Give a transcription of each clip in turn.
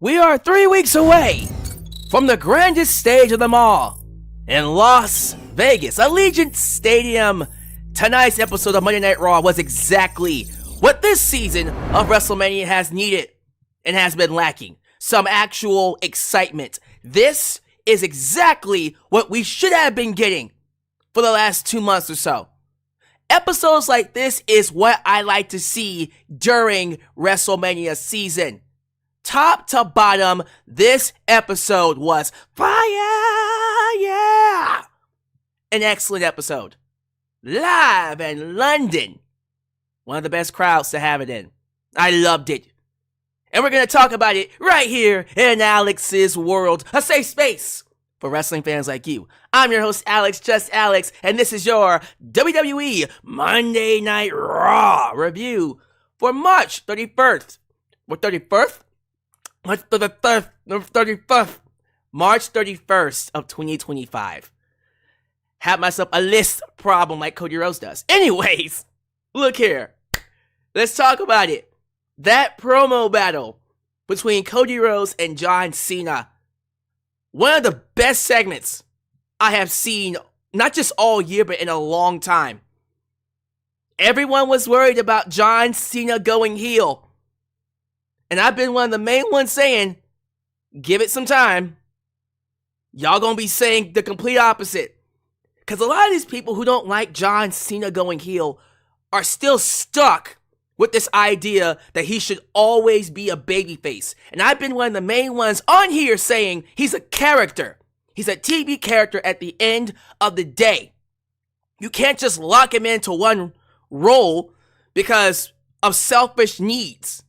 We are 3 weeks away from the grandest stage of them all in Las Vegas, Allegiant Stadium. Tonight's episode of Monday Night Raw was exactly what this season of WrestleMania has needed and has been lacking. Some actual excitement. This is exactly what we should have been getting for the last 2 months or so. Episodes like this is what I like to see during WrestleMania season. Top to bottom, this episode was fire, yeah! An excellent episode. Live in London. One of the best crowds to have it in. I loved it. And we're going to talk about it right here in Alyx's World, a safe space for wrestling fans like you. I'm your host, Alyx, just Alyx, and this is your WWE Monday Night Raw review for March 31st. What, 31st? March 31st of 2025. Had myself a list problem like Cody Rhodes does. Anyways, look here. Let's talk about it. That promo battle between Cody Rhodes and John Cena. One of the best segments I have seen, not just all year, but in a long time. Everyone was worried about John Cena going heel. And I've been one of the main ones saying, give it some time. Y'all gonna be saying the complete opposite. Because a lot of these people who don't like John Cena going heel are still stuck with this idea that he should always be a babyface. And I've been one of the main ones on here saying he's a character. He's a TV character at the end of the day. You can't just lock him into one role because of selfish needs.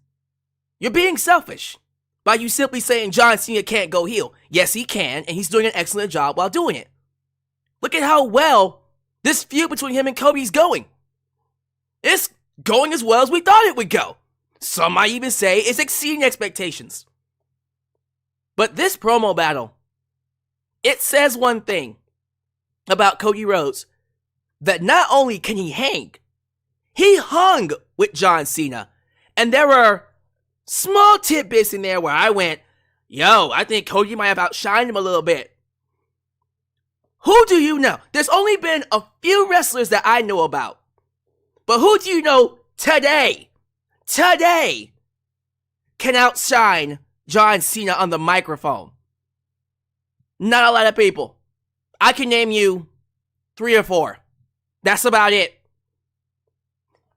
You're being selfish by you simply saying John Cena can't go heel. Yes, he can, and he's doing an excellent job while doing it. Look at how well this feud between him and Cody's going. It's going as well as we thought it would go. Some might even say it's exceeding expectations. But this promo battle, it says one thing about Cody Rhodes, that not only can he hang, he hung with John Cena. And there were small tidbits in there where I went, yo, I think Cody might have outshined him a little bit. Who do you know? There's only been a few wrestlers that I know about. But who do you know today can outshine John Cena on the microphone? Not a lot of people. I can name you 3 or 4. That's about it.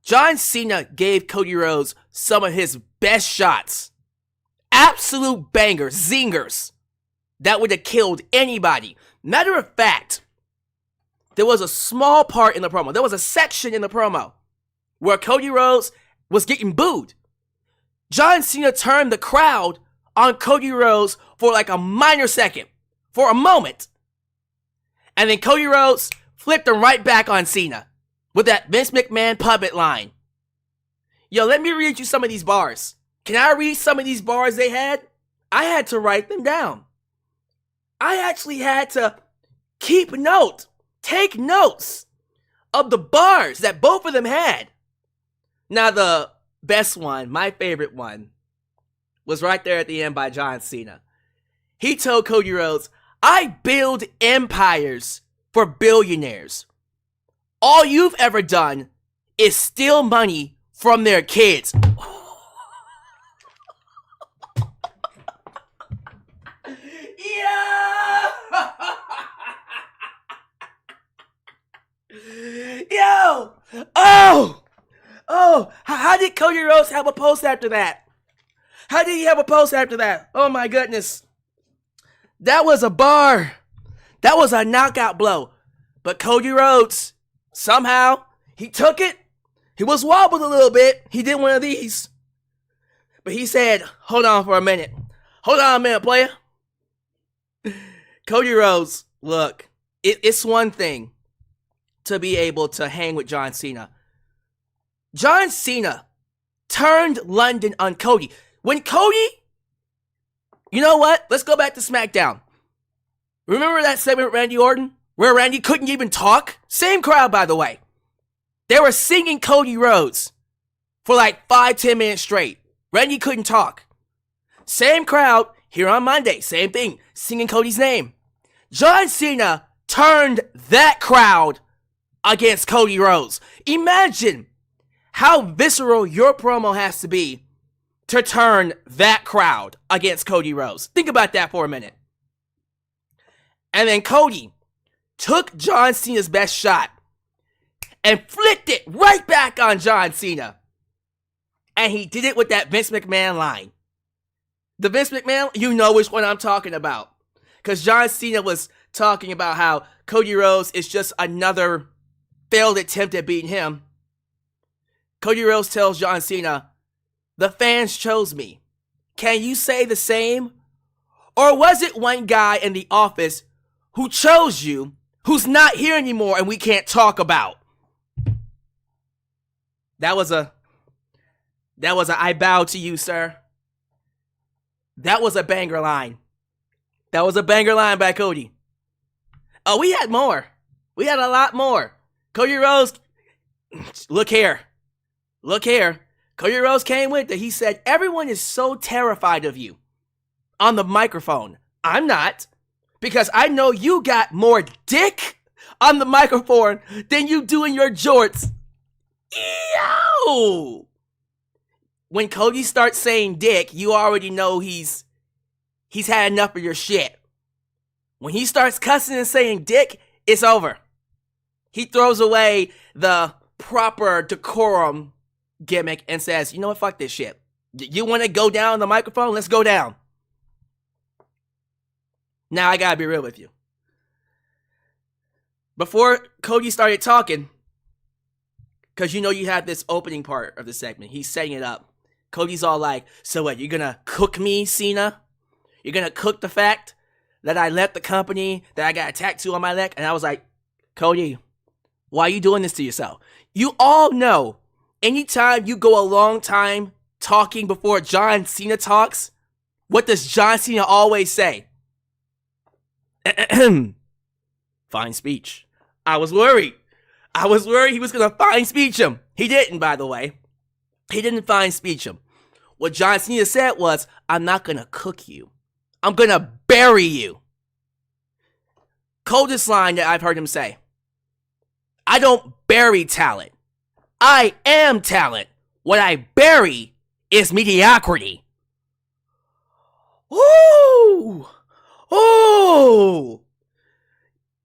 John Cena gave Cody Rhodes some of his best shots. Absolute bangers, zingers, that would have killed anybody. Matter of fact, there was a small part in the promo. There was a section in the promo where Cody Rhodes was getting booed. John Cena turned the crowd on Cody Rhodes for like a minor second, for a moment. And then Cody Rhodes flipped him right back on Cena with that Vince McMahon puppet line. Yo, let me read you some of these bars. Can I read some of these bars they had? I had to write them down. I actually had to take notes of the bars that both of them had. Now, the best one, my favorite one, was right there at the end by John Cena. He told Cody Rhodes, I build empires for billionaires. All you've ever done is steal money from their kids. Yeah! Yo! Oh! How did Cody Rhodes have a post after that? How did he have a post after that? Oh my goodness. That was a bar. That was a knockout blow. But Cody Rhodes, somehow, he took it. He was wobbled a little bit. He did one of these. But he said, hold on for a minute. Hold on a minute, player. Cody Rhodes, look, it's one thing to be able to hang with John Cena. John Cena turned London on Cody. When Cody, you know what? Let's go back to SmackDown. Remember that segment with Randy Orton? Where Randy couldn't even talk? Same crowd, by the way. They were singing Cody Rhodes for like 5-10 minutes straight. Randy couldn't talk. Same crowd here on Monday. Same thing. Singing Cody's name. John Cena turned that crowd against Cody Rhodes. Imagine how visceral your promo has to be to turn that crowd against Cody Rhodes. Think about that for a minute. And then Cody took John Cena's best shot and flipped it right back on John Cena. And he did it with that Vince McMahon line. The Vince McMahon, you know which one I'm talking about. Because John Cena was talking about how Cody Rhodes is just another failed attempt at beating him. Cody Rhodes tells John Cena, the fans chose me. Can you say the same? Or was it one guy in the office who chose you, who's not here anymore and we can't talk about? That was a I bow to you, sir. That was a banger line. That was a banger line by Cody. Oh, we had more. We had a lot more. Cody Rhodes, look here. Look here. Cody Rhodes came with it. He said, everyone is so terrified of you on the microphone. I'm not. Because I know you got more dick on the microphone than you do in your jorts. Ew! When Cody starts saying dick, you already know he's had enough of your shit. When he starts cussing and saying dick, it's over. He throws away the proper decorum gimmick and says, you know what, fuck this shit. You want to go down on the microphone? Let's go down. Now, I gotta be real with you. Before Cody started talking, because you know you have this opening part of the segment, he's setting it up. Cody's all like, so what, you're gonna cook me, Cena? You're gonna cook the fact that I left the company, that I got a tattoo on my leg? And I was like, Cody, why are you doing this to yourself? You all know, anytime you go a long time talking before John Cena talks, what does John Cena always say? Fine speech. I was worried. I was worried he was going to fine speech him. He didn't, by the way. He didn't fine speech him. What John Cena said was, I'm not going to cook you. I'm going to bury you. Coldest line that I've heard him say. I don't bury talent. I am talent. What I bury is mediocrity. Ooh! Ooh!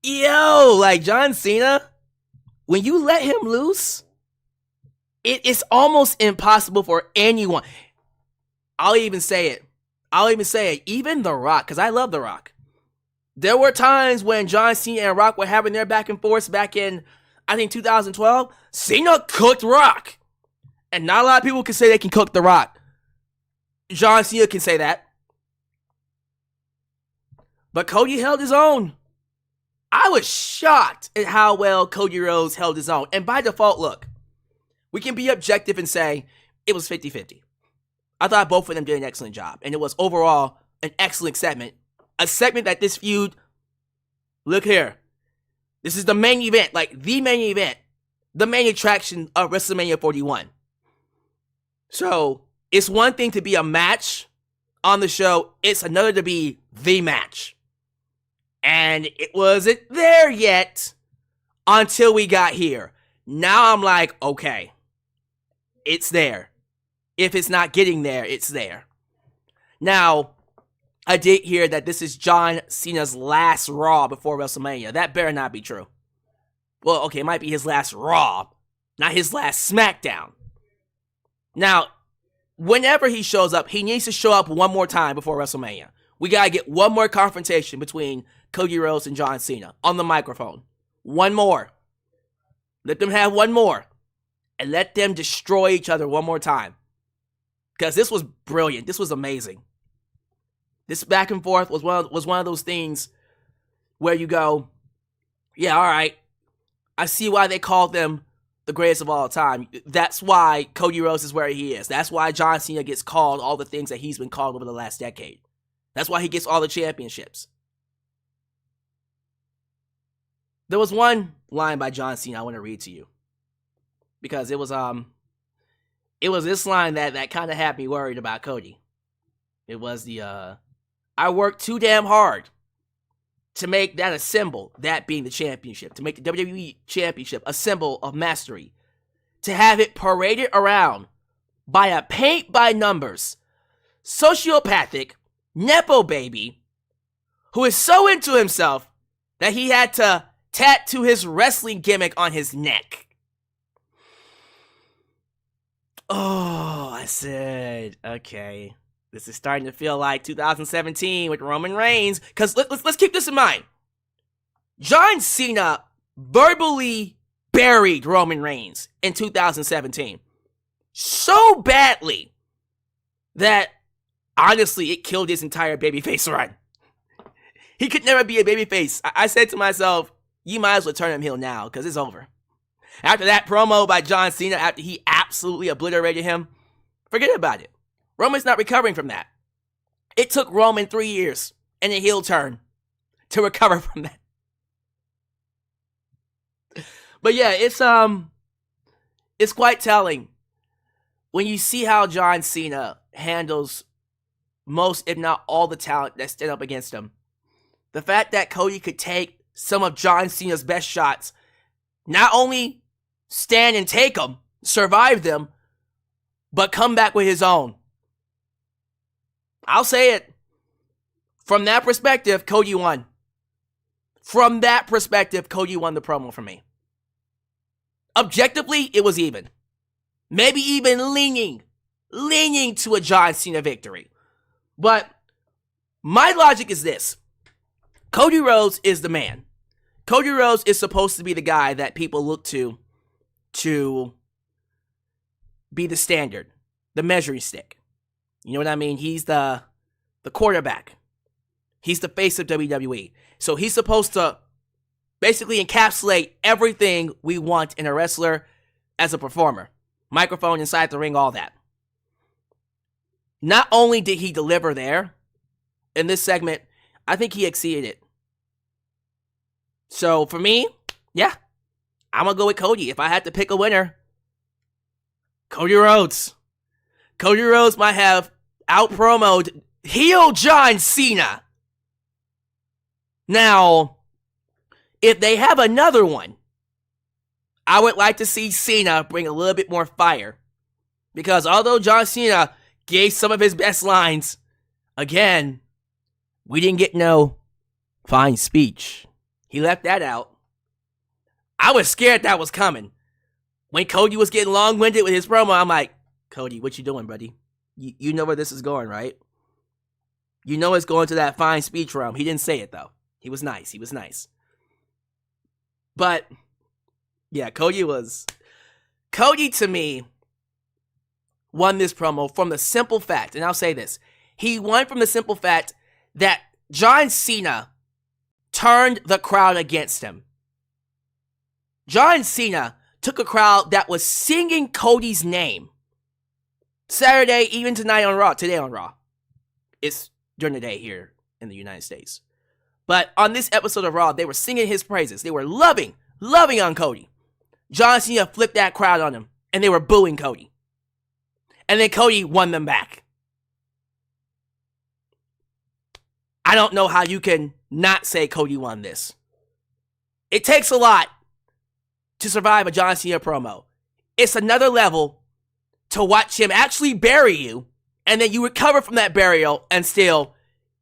Yo, like John Cena, when you let him loose, it is almost impossible for anyone. I'll even say it. Even The Rock, because I love The Rock. There were times when John Cena and Rock were having their back and forth back in, I think, 2012. Cena cooked Rock. And not a lot of people can say they can cook The Rock. John Cena can say that. But Cody held his own. I was shocked at how well Cody Rhodes held his own. And by default, look, we can be objective and say it was 50-50. I thought both of them did an excellent job. And it was overall an excellent segment. A segment that this feud, look here, this is the main event, like the main event, the main attraction of WrestleMania 41. So, it's one thing to be a match on the show, it's another to be the match. And it wasn't there yet until we got here. Now I'm like, okay, it's there. If it's not getting there, it's there. Now, I did hear that this is John Cena's last Raw before WrestleMania. That better not be true. Well, okay, it might be his last Raw, not his last SmackDown. Now, whenever he shows up, he needs to show up one more time before WrestleMania. We gotta get one more confrontation between Cody Rhodes and John Cena on the microphone. One more. Let them have one more. And let them destroy each other one more time. Because this was brilliant. This was amazing. This back and forth was one of those things where you go, yeah, all right. I see why they called them the greatest of all time. That's why Cody Rhodes is where he is. That's why John Cena gets called all the things that he's been called over the last decade. That's why he gets all the championships. There was one line by John Cena I want to read to you. Because it was this line that kind of had me worried about Cody. It was the, I worked too damn hard to make that a symbol, that being the championship, to make the WWE Championship a symbol of mastery, to have it paraded around by a paint-by-numbers, sociopathic, nepo baby, who is so into himself that he had to tattoo his wrestling gimmick on his neck. Oh, I said, okay. This is starting to feel like 2017 with Roman Reigns. Because let's keep this in mind. John Cena verbally buried Roman Reigns in 2017. So badly that, honestly, it killed his entire babyface run. He could never be a babyface. I said to myself, you might as well turn him heel now, because it's over. After that promo by John Cena, after he absolutely obliterated him, forget about it. Roman's not recovering from that. It took Roman 3 years and a heel turn to recover from that. But yeah, it's quite telling when you see how John Cena handles most, if not all, the talent that stand up against him. The fact that Cody could take some of John Cena's best shots, not only stand and take them, survive them, but come back with his own. I'll say it. From that perspective, Cody won. From that perspective, Cody won the promo for me. Objectively, it was even. Maybe even leaning to a John Cena victory. But my logic is this. Cody Rhodes is the man. Cody Rhodes is supposed to be the guy that people look to be the standard, the measuring stick. You know what I mean? He's the quarterback. He's the face of WWE. So he's supposed to basically encapsulate everything we want in a wrestler as a performer. Microphone inside the ring, all that. Not only did he deliver there, in this segment, I think he exceeded it. So for me, yeah, I'm going to go with Cody. If I had to pick a winner, Cody Rhodes. Cody Rhodes might have out-promoed heel John Cena. Now, if they have another one, I would like to see Cena bring a little bit more fire. Because although John Cena gave some of his best lines, again, we didn't get no fine speech. He left that out. I was scared that was coming. When Cody was getting long-winded with his promo, I'm like, Cody, what you doing, buddy? You know where this is going, right? You know it's going to that fine speech realm. He didn't say it, though. He was nice. But, yeah, Cody, to me, won this promo from the simple fact, and I'll say this, he won from the simple fact that John Cena turned the crowd against him. John Cena took a crowd that was singing Cody's name. Saturday, even tonight on Raw, today on Raw. It's during the day here in the United States. But on this episode of Raw, they were singing his praises. They were loving on Cody. John Cena flipped that crowd on him, and they were booing Cody. And then Cody won them back. I don't know how you can not say Cody won this. It takes a lot to survive a John Cena promo. It's another level to watch him actually bury you, and then you recover from that burial and still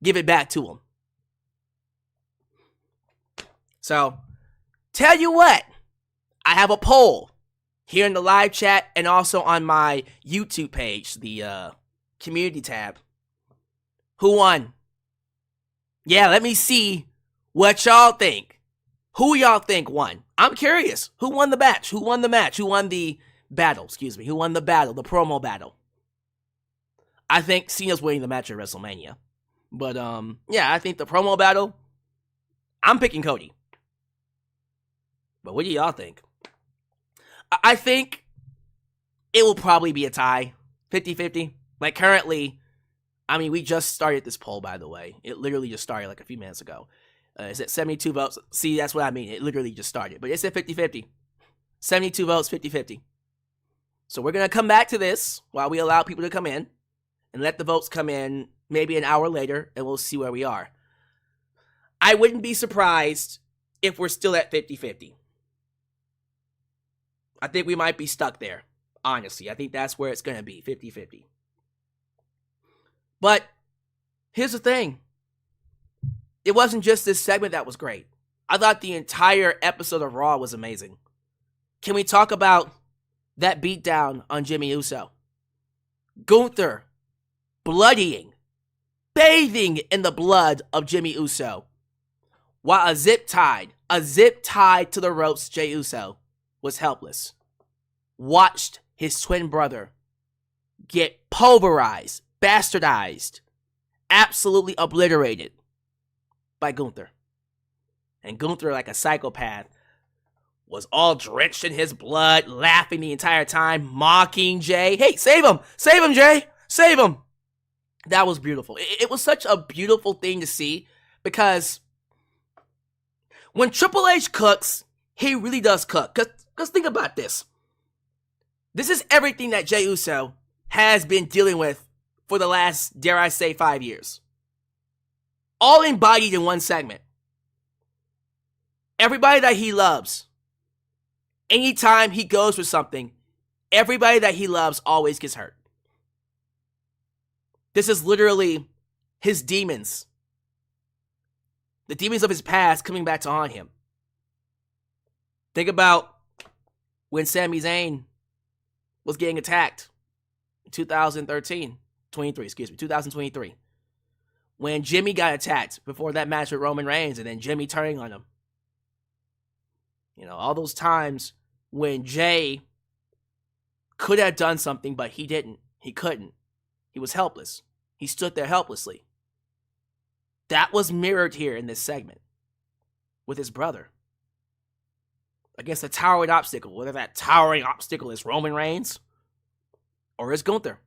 give it back to him. So, tell you what, I have a poll here in the live chat and also on my YouTube page, the community tab. Who won? Yeah, let me see what y'all think. Who y'all think won? I'm curious. Who won the match? Who won the battle? Who won the battle, the promo battle? I think Cena's winning the match at WrestleMania. But, yeah, I think the promo battle, I'm picking Cody. But what do y'all think? I think it will probably be a tie. 50-50. Like, currently, I mean, we just started this poll, by the way. It literally just started like a few minutes ago. It's at 72 votes. See, that's what I mean. It literally just started. But it's at 50-50. 72 votes, 50-50. So we're going to come back to this while we allow people to come in and let the votes come in maybe an hour later, and we'll see where we are. I wouldn't be surprised if we're still at 50-50. I think we might be stuck there, honestly. I think that's where it's going to be, 50-50. But here's the thing. It wasn't just this segment that was great. I thought the entire episode of Raw was amazing. Can we talk about that beatdown on Jey Uso? Gunther bloodying, bathing in the blood of Jey Uso, while a zip tied to the ropes Jey Uso was helpless. Watched his twin brother get pulverized, bastardized, absolutely obliterated by Gunther. And Gunther, like a psychopath, was all drenched in his blood, laughing the entire time, mocking Jey. Hey, save him! Save him, Jey! Save him! That was beautiful. It was such a beautiful thing to see, because when Triple H cooks, he really does cook. Because think about this. This is everything that Jey Uso has been dealing with for the last, dare I say, 5 years. All embodied in one segment. Everybody that he loves, anytime he goes for something, everybody that he loves always gets hurt. This is literally his demons. The demons of his past coming back to haunt him. Think about when Sami Zayn was getting attacked in 2023. When Jimmy got attacked before that match with Roman Reigns, and then Jimmy turning on him. You know, all those times when Jey could have done something, but he didn't. He couldn't. He was helpless. He stood there helplessly. That was mirrored here in this segment with his brother against a towering obstacle, whether that towering obstacle is Roman Reigns or is Gunther.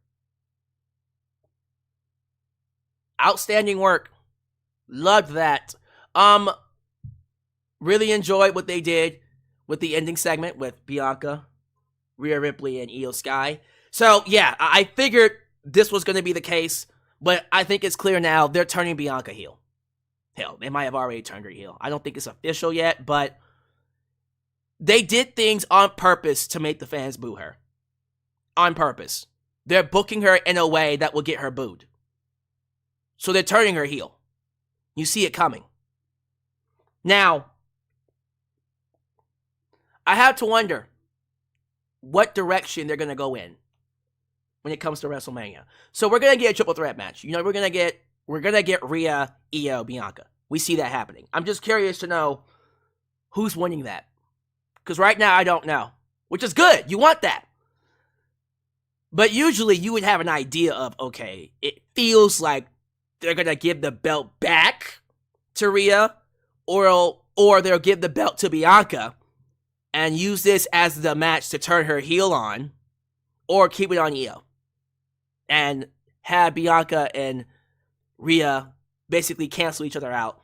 Outstanding work. Loved that. Really enjoyed what they did with the ending segment with Bianca, Rhea Ripley, and IYO SKY. So, yeah, I figured this was going to be the case, but I think it's clear now they're turning Bianca heel. Hell, they might have already turned her heel. I don't think it's official yet, but they did things on purpose to make the fans boo her. On purpose. They're booking her in a way that will get her booed. So they're turning her heel. You see it coming. Now, I have to wonder what direction they're going to go in when it comes to WrestleMania. So we're going to get a triple threat match. You know, we're going to get Rhea, IYO, Bianca. We see that happening. I'm just curious to know who's winning that. Because right now, I don't know. Which is good. You want that. But usually, you would have an idea of, okay, it feels like they're going to give the belt back to Rhea, or they'll give the belt to Bianca and use this as the match to turn her heel on, or keep it on IYO and have Bianca and Rhea basically cancel each other out.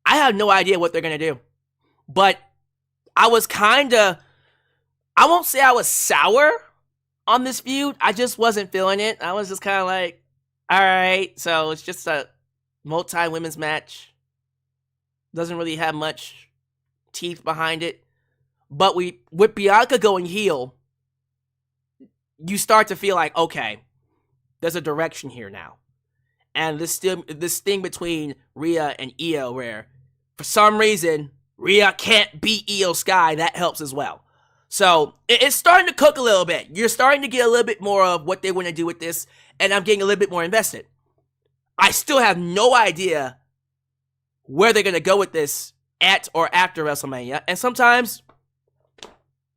I have no idea what they're going to do. But I was I won't say I was sour on this feud. I just wasn't feeling it. I was just kind of like, all right, so it's just a multi-women's match. Doesn't really have much teeth behind it. But with Bianca going heel, you start to feel like, okay, there's a direction here now. And this thing between Rhea and IYO, where for some reason Rhea can't beat IYO SKY, that helps as well. So it's starting to cook a little bit. You're starting to get a little bit more of what they want to do with this, and I'm getting a little bit more invested. I still have no idea where they're going to go with this at or after WrestleMania, and sometimes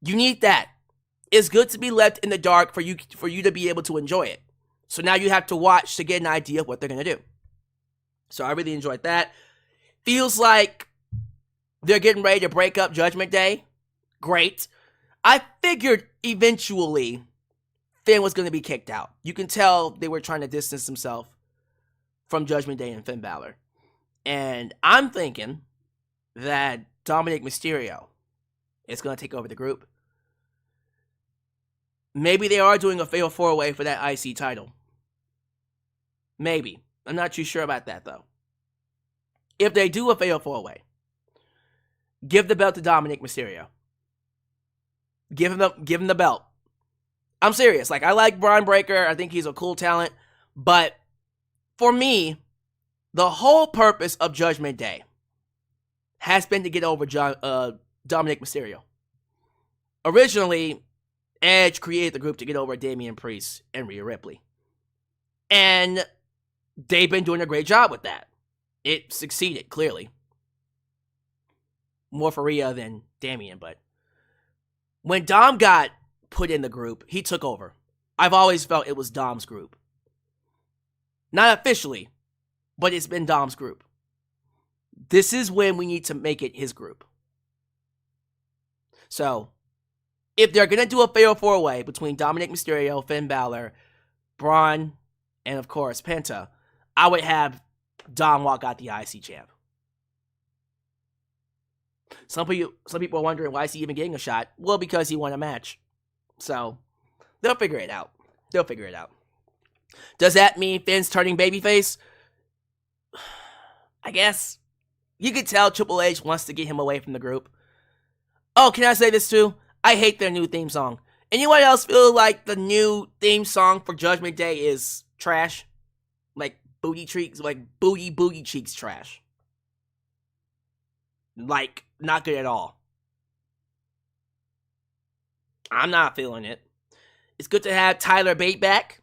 you need that. It's good to be left in the dark for you to be able to enjoy it. So now you have to watch to get an idea of what they're going to do. So I really enjoyed that. Feels like they're getting ready to break up Judgment Day. Great. I figured eventually Finn was going to be kicked out. You can tell they were trying to distance themselves from Judgment Day and Finn Bálor. And I'm thinking that Dominik Mysterio is going to take over the group. Maybe they are doing a fatal 4-way for that IC title. Maybe. I'm not too sure about that, though. If they do a fatal 4-way, give the belt to Dominik Mysterio. Give him the belt. I'm serious. Like, I like Bron Breakker. I think he's a cool talent. But for me, the whole purpose of Judgment Day has been to get over Dominik Mysterio. Originally, Edge created the group to get over Damian Priest and Rhea Ripley. And they've been doing a great job with that. It succeeded, clearly. More for Rhea than Damian, but when Dom got put in the group, he took over. I've always felt it was Dom's group. Not officially, but it's been Dom's group. This is when we need to make it his group. So, if they're going to do a fatal 4-way between Dominik Mysterio, Finn Bálor, Bron, and of course Penta, I would have Dom walk out the IC champ. Some people are wondering, why is he even getting a shot? Well, because he won a match. So, they'll figure it out. Does that mean Finn's turning babyface? I guess. You could tell Triple H wants to get him away from the group. Oh, can I say this too? I hate their new theme song. Anyone else feel like the new theme song for Judgment Day is trash? Like booty cheeks trash. Like, not good at all. I'm not feeling it. It's good to have Tyler Bate back.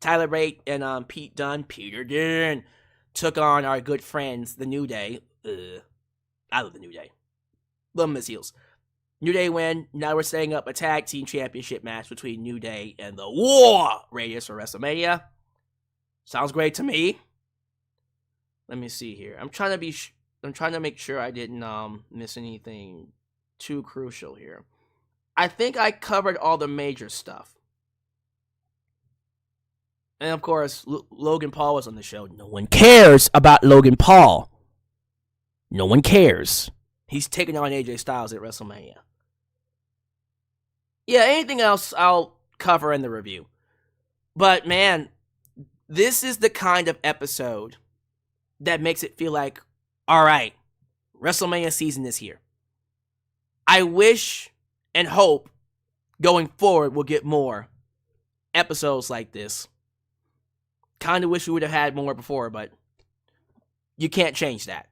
Tyler Bate and Peter Dunne took on our good friends, the New Day. I love the New Day. Love them as heels. New Day win. Now we're setting up a tag team championship match between New Day and the War Raiders for WrestleMania. Sounds great to me. Let me see here. I'm trying to make sure I didn't miss anything too crucial here. I think I covered all the major stuff. And of course, Logan Paul was on the show. No one cares about Logan Paul. No one cares. He's taking on AJ Styles at WrestleMania. Yeah, anything else I'll cover in the review. But man, this is the kind of episode that makes it feel like, alright, WrestleMania season is here. I wish and hope going forward we'll get more episodes like this. Kind of wish we would have had more before, but you can't change that.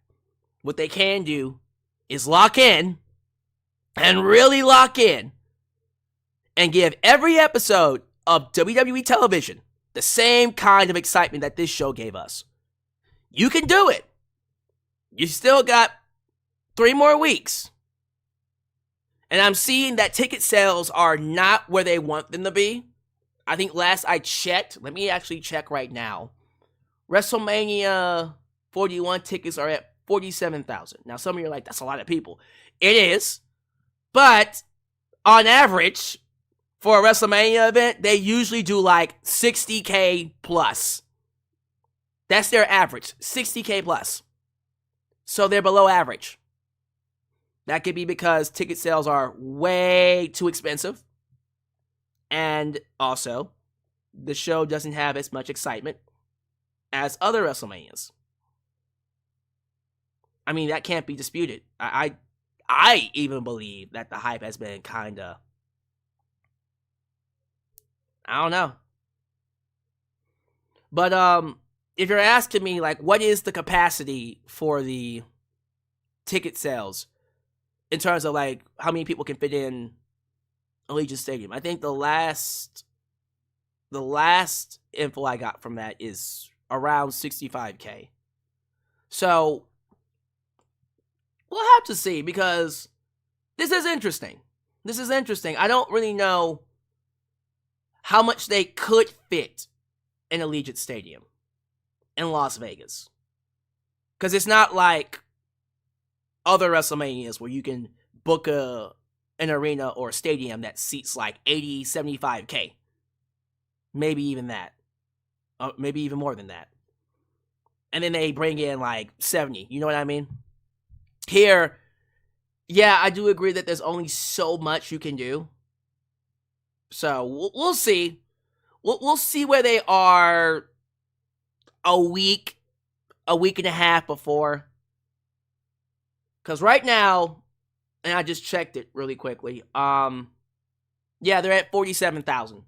What they can do is lock in and really lock in and give every episode of WWE television the same kind of excitement that this show gave us. You can do it. You still got 3 more weeks. And I'm seeing that ticket sales are not where they want them to be. I think last I checked, let me actually check right now. WrestleMania 41 tickets are at 47,000. Now, some of you are like, that's a lot of people. It is. But on average, for a WrestleMania event, they usually do like 60K plus. That's their average, 60K plus. So they're below average. That could be because ticket sales are way too expensive. And also, the show doesn't have as much excitement as other WrestleManias. I mean, that can't be disputed. I even believe that the hype has been kinda, I don't know. But if you're asking me, like, what is the capacity for the ticket sales in terms of like how many people can fit in Allegiant Stadium, I think the last info I got from that is around 65K. So we'll have to see, because this is interesting. I don't really know how much they could fit in Allegiant Stadium in Las Vegas. Because it's not like other WrestleManias where you can book an arena or a stadium that seats like 80, 75K. Maybe even that. Maybe even more than that. And then they bring in like 70. You know what I mean? Here, yeah, I do agree that there's only so much you can do. So we'll see. We'll see where they are. a week and a half before. Because right now, and I just checked it really quickly, yeah, they're at 47,000.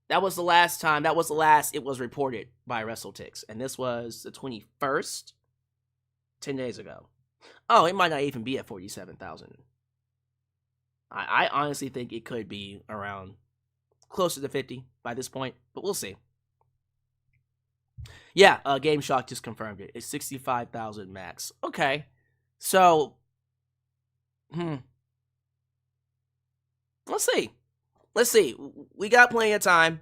That was the last time, it was reported by WrestleTix. And this was the 21st, 10 days ago. Oh, it might not even be at 47,000. I honestly think it could be around closer to 50 by this point, but we'll see. Yeah, Game Shock just confirmed it. It's 65,000 max. Okay, so, let's see. We got plenty of time.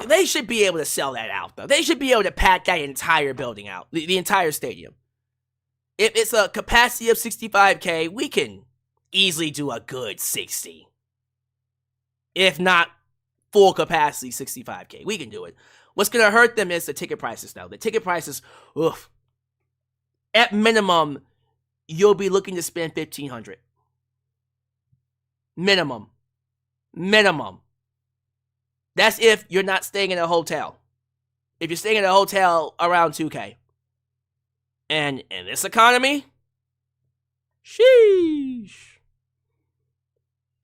They should be able to sell that out, though. They should be able to pack that entire building out, the entire stadium. If it's a capacity of 65K, we can easily do a good 60. If not full capacity 65K, we can do it. What's going to hurt them is the ticket prices, though. The ticket prices, oof. At minimum, you'll be looking to spend $1,500. Minimum. That's if you're not staying in a hotel. If you're staying in a hotel, around $2K. And in this economy, sheesh.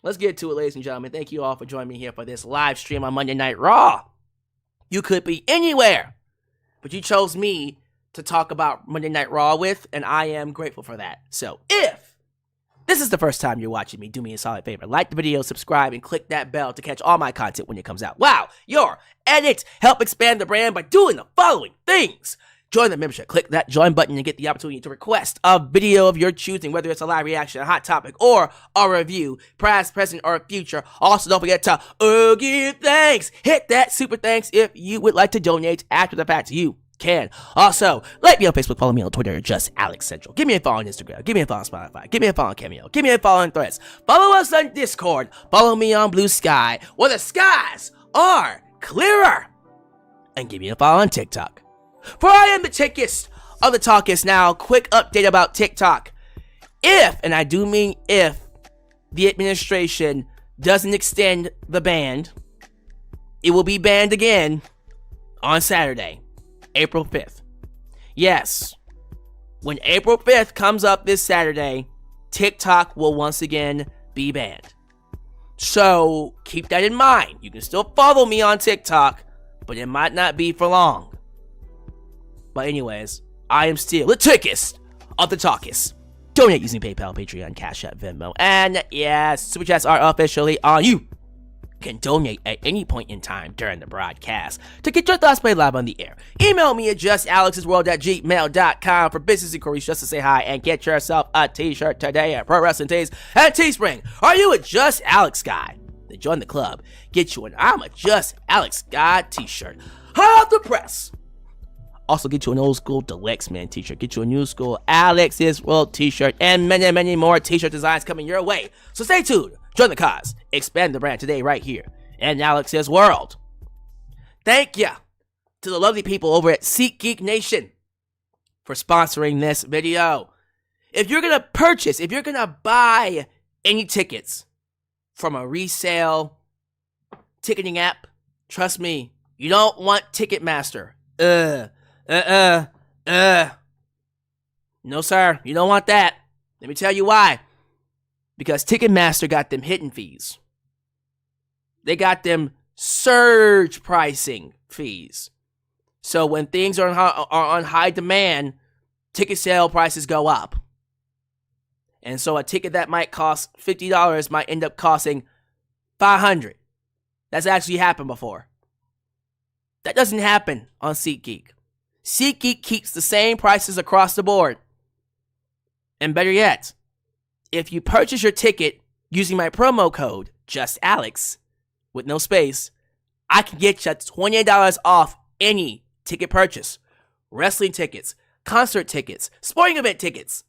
Let's get to it, ladies and gentlemen. Thank you all for joining me here for this live stream on Monday Night Raw. You could be anywhere, but you chose me to talk about Monday Night Raw with, and I am grateful for that. So if this is the first time you're watching me, do me a solid favor. Like the video, subscribe, and click that bell to catch all my content when it comes out. Wow, your edits help expand the brand by doing the following things. Join the membership. Click that join button and get the opportunity to request a video of your choosing, whether it's a live reaction, a hot topic, or a review, past, present, or future. Also, don't forget to give thanks. Hit that super thanks if you would like to donate after the fact. You can. Also, like me on Facebook, follow me on Twitter, just Alyx Central. Give me a follow on Instagram. Give me a follow on Spotify. Give me a follow on Cameo. Give me a follow on Threads. Follow us on Discord. Follow me on Blue Sky, where the skies are clearer. And give me a follow on TikTok. For I am the tickest of the talkist. Now, quick update about TikTok. If, and I do mean if, the administration doesn't extend the ban, it will be banned again on Saturday, April 5th. Yes, when April 5th comes up this Saturday, TikTok will once again be banned. So, keep that in mind. You can still follow me on TikTok, but it might not be for long. But anyways, I am still the tickest of the talkist. Donate using PayPal, Patreon, Cash App, Venmo, and yes, Super Chats are officially on. You can donate at any point in time during the broadcast to get your thoughts played live on the air. Email me at justalyxsworld@gmail.com for business inquiries, just to say hi and get yourself a t-shirt today at Pro Wrestling Tees and Teespring. Are you a Just Alyx guy? Then join the club. Get you an I'm a Just Alyx guy t-shirt. Hot off the press. Also, get you an old school Deluxe Man t-shirt. Get you a new school Alyx's World t-shirt. And many, many more t-shirt designs coming your way. So stay tuned. Join the cause. Expand the brand today right here in Alyx's World. Thank you to the lovely people over at SeatGeek Nation for sponsoring this video. If you're going to buy any tickets from a resale ticketing app, trust me, you don't want Ticketmaster. No, sir. You don't want that. Let me tell you why. Because Ticketmaster got them hidden fees. They got them surge pricing fees. So when things are on high demand, ticket sale prices go up. And so a ticket that might cost $50 might end up costing $500. That's actually happened before. That doesn't happen on SeatGeek. SeatGeek keeps the same prices across the board. And better yet, if you purchase your ticket using my promo code, JustAlyx, with no space, I can get you $28 off any ticket purchase. Wrestling tickets, concert tickets, sporting event tickets,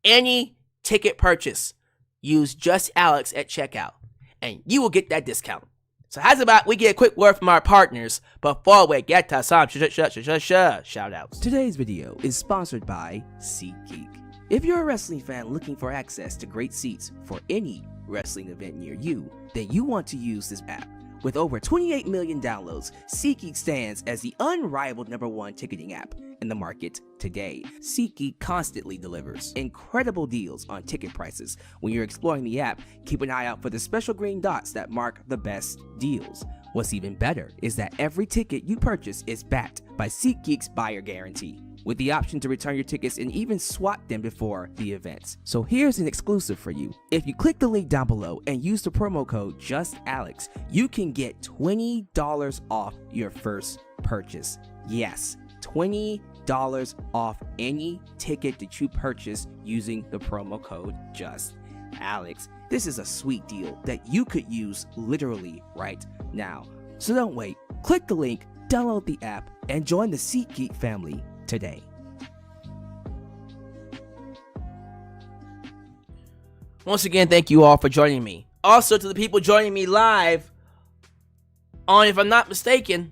any ticket purchase. Use JustAlyx at checkout, and you will get that discount. So how's about we get a quick word from our partners before we get to some shout-outs. Today's video is sponsored by SeatGeek. If you're a wrestling fan looking for access to great seats for any wrestling event near you, then you want to use this app. With over 28 million downloads, SeatGeek stands as the unrivaled #1 ticketing app. in the market today. SeatGeek constantly delivers incredible deals on ticket prices. When you're exploring the app, keep an eye out for the special green dots that mark the best deals. What's even better is that every ticket you purchase is backed by SeatGeek's buyer guarantee, with the option to return your tickets and even swap them before the events. So here's an exclusive for you. If you click the link down below and use the promo code JUSTALEX, you can get $20 off your first purchase. Yes, $20 off any ticket that you purchase using the promo code JUSTALEX. This is a sweet deal that you could use literally right now. So don't wait. Click the link, download the app, and join the SeatGeek family today. Once again, thank you all for joining me. Also, to the people joining me live on, if I'm not mistaken,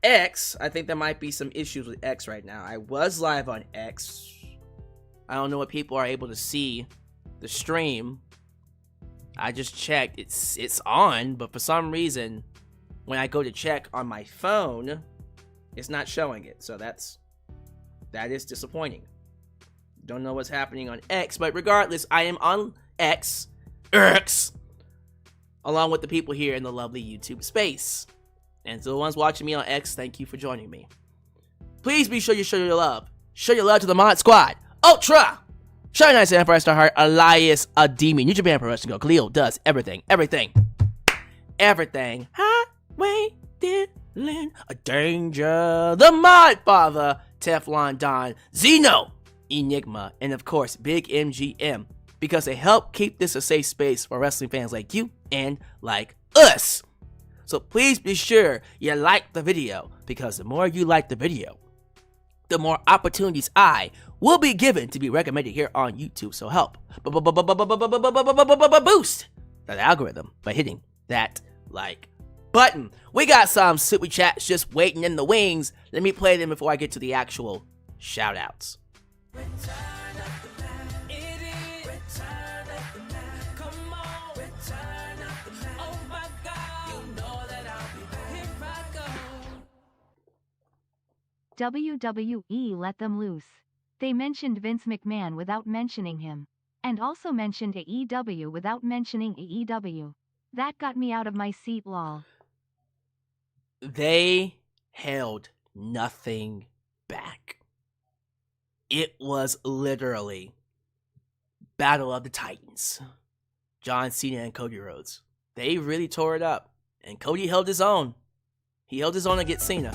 X. I think there might be some issues with X right now. I was live on X. I don't know what people are able to see the stream. I just checked. It's on, but for some reason, when I go to check on my phone, it's not showing it. So that is disappointing. Don't know what's happening on X, but regardless, I am on X, along with the people here in the lovely YouTube space. And to the ones watching me on X, thank you for joining me. Please be sure you show your love. Show your love to the Mod Squad, Ultra, Shiny Nice, Empire Star Heart, Elias, Ademi, New Japan Pro Wrestling Go, Khalil does everything. Highway, Dylan, a danger, the Mod Father, Teflon Don, Zeno, Enigma, and of course, Big MGM, because they help keep this a safe space for wrestling fans like you and like us. So please be sure you like the video, because the more you like the video, the more opportunities I will be given to be recommended here on YouTube. So help boost that algorithm by hitting that like button. We got some super chats just waiting in the wings. Let me play them before I get to the actual shout outs. WWE let them loose. They mentioned Vince McMahon without mentioning him. And also mentioned AEW without mentioning AEW. That got me out of my seat, lol. They held nothing back. It was literally Battle of the Titans. John Cena and Cody Rhodes. They really tore it up. And Cody held his own. He held his own against Cena.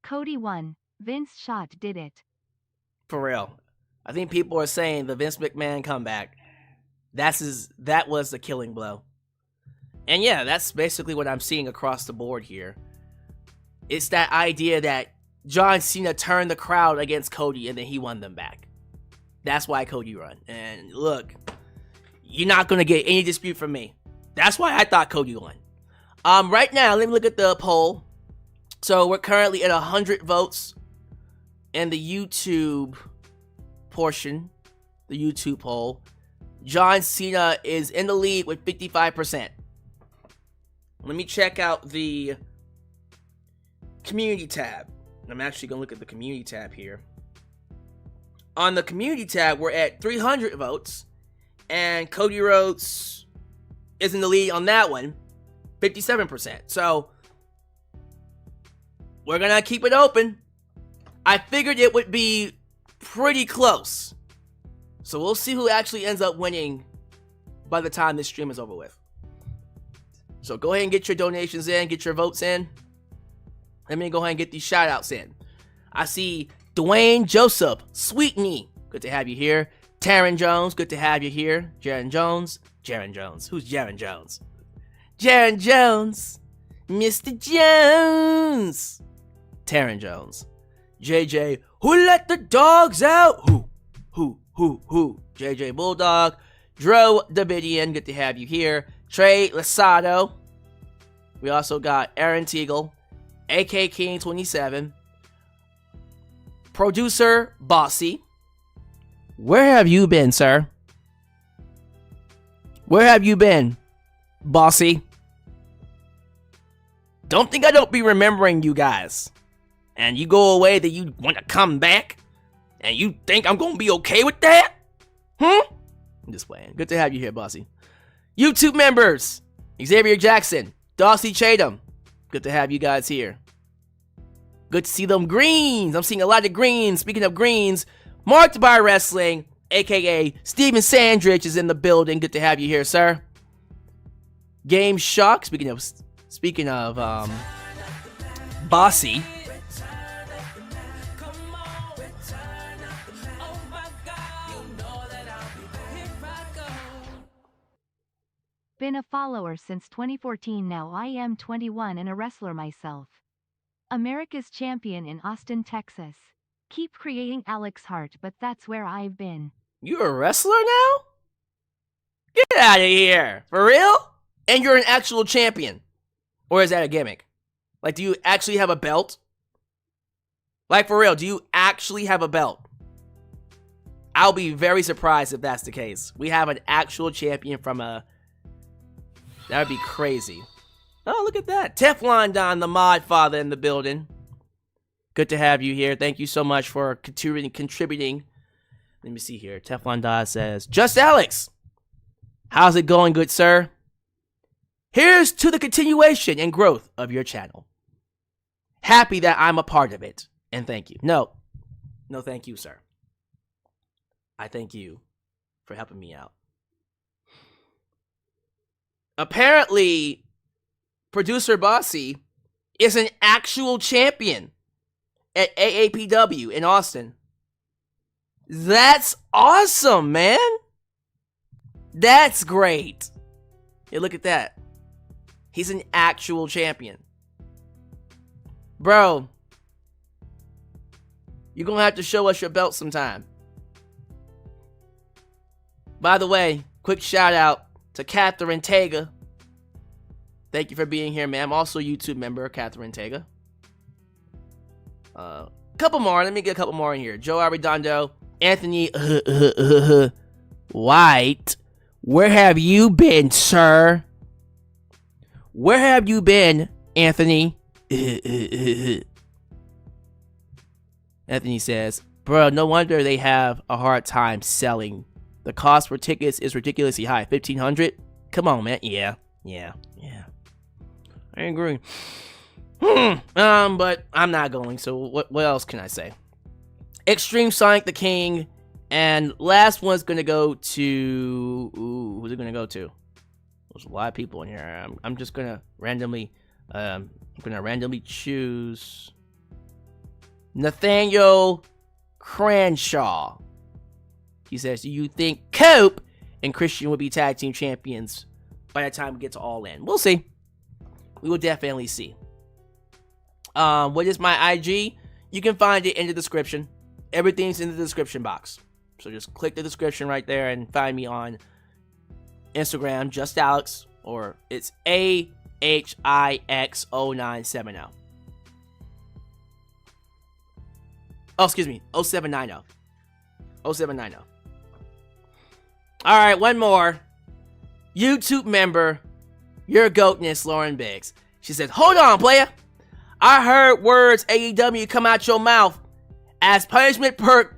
Cody won. Vince shot did it. For real. I think people are saying the Vince McMahon comeback, that was the killing blow. And yeah, that's basically what I'm seeing across the board here. It's that idea that John Cena turned the crowd against Cody and then he won them back. That's why Cody won. And look, you're not going to get any dispute from me. That's why I thought Cody won. Right now, let me look at the poll. So we're currently at 100 votes in the YouTube portion, the YouTube poll. John Cena is in the lead with 55%. Let me check out the community tab. I'm actually going to look at the community tab here. On the community tab, we're at 300 votes. And Cody Rhodes is in the lead on that one, 57%. So we're going to keep it open. I figured it would be pretty close. So we'll see who actually ends up winning by the time this stream is over with. So go ahead and get your donations in, get your votes in. Let me go ahead and get these shout outs in. I see Dwayne Joseph, Sweetney, good to have you here. Taryn Jones, good to have you here. Jaron Jones. Who's Jaron Jones? Jaron Jones. Mr. Jones. Taryn Jones. JJ, who let the dogs out? Who? JJ Bulldog. Dro Davidian, good to have you here. Trey Lasado. We also got Aaron Teagle. AK King 27. Producer Bossy. Where have you been, sir? Where have you been? Bossy. Don't think I don't be remembering you guys. And you go away that you want to come back? And you think I'm gonna be okay with that? I'm just playing. Good to have you here, Bossy. YouTube members, Xavier Jackson, Darcy Chatham. Good to have you guys here. Good to see them greens. I'm seeing a lot of greens. Speaking of greens, Marked by Wrestling, aka Steven Sandrich, is in the building. Good to have you here, sir. Game Shock. Speaking of Bossy. Been a follower since 2014 now. I am 21 and a wrestler myself. America's champion in Austin, Texas. Keep creating Alyx Hart, but that's where I've been. You're a wrestler now? Get out of here. For real? And you're an actual champion? Or is that a gimmick? Like, do you actually have a belt? Like, for real, do you actually have a belt? I'll be very surprised if that's the case. We have an actual champion from a... That would be crazy. Oh, look at that. Teflon Don, the mod father, in the building. Good to have you here. Thank you so much for contributing. Let me see here. Teflon Don says, Just Alyx. How's it going, good sir? Here's to the continuation and growth of your channel. Happy that I'm a part of it. And thank you. No, thank you, sir. I thank you for helping me out. Apparently, producer Bossy is an actual champion at AAPW in Austin. That's awesome, man. That's great. Hey, look at that. He's an actual champion. Bro, you're gonna have to show us your belt sometime. By the way, quick shout out to Catherine Tega. Thank you for being here, man. I'm also a YouTube member, Catherine Tega. Couple more. Let me get a couple more in here. Joe Arredondo, Anthony White. Where have you been, sir? Where have you been, Anthony? Anthony says, bro, no wonder they have a hard time selling. The cost for tickets is ridiculously high. $1,500? Come on, man. Yeah. I agree. But I'm not going, so what else can I say? Extreme Sonic the King, and last one's gonna go to... Ooh, who's it gonna go to? There's a lot of people in here. I'm just gonna randomly... I'm gonna randomly choose... Nathaniel Cranshaw. He says, do you think Cope and Christian will be tag team champions by the time we get to All In? We'll see. We will definitely see. What is my IG? You can find it in the description. Everything's in the description box. So just click the description right there and find me on Instagram, Just Alyx, or it's AHIX0970. Oh, excuse me, 0790. 0790. All right, one more. YouTube member, your goatness, Lauren Biggs. She said, hold on, player. I heard words AEW come out your mouth. As punishment per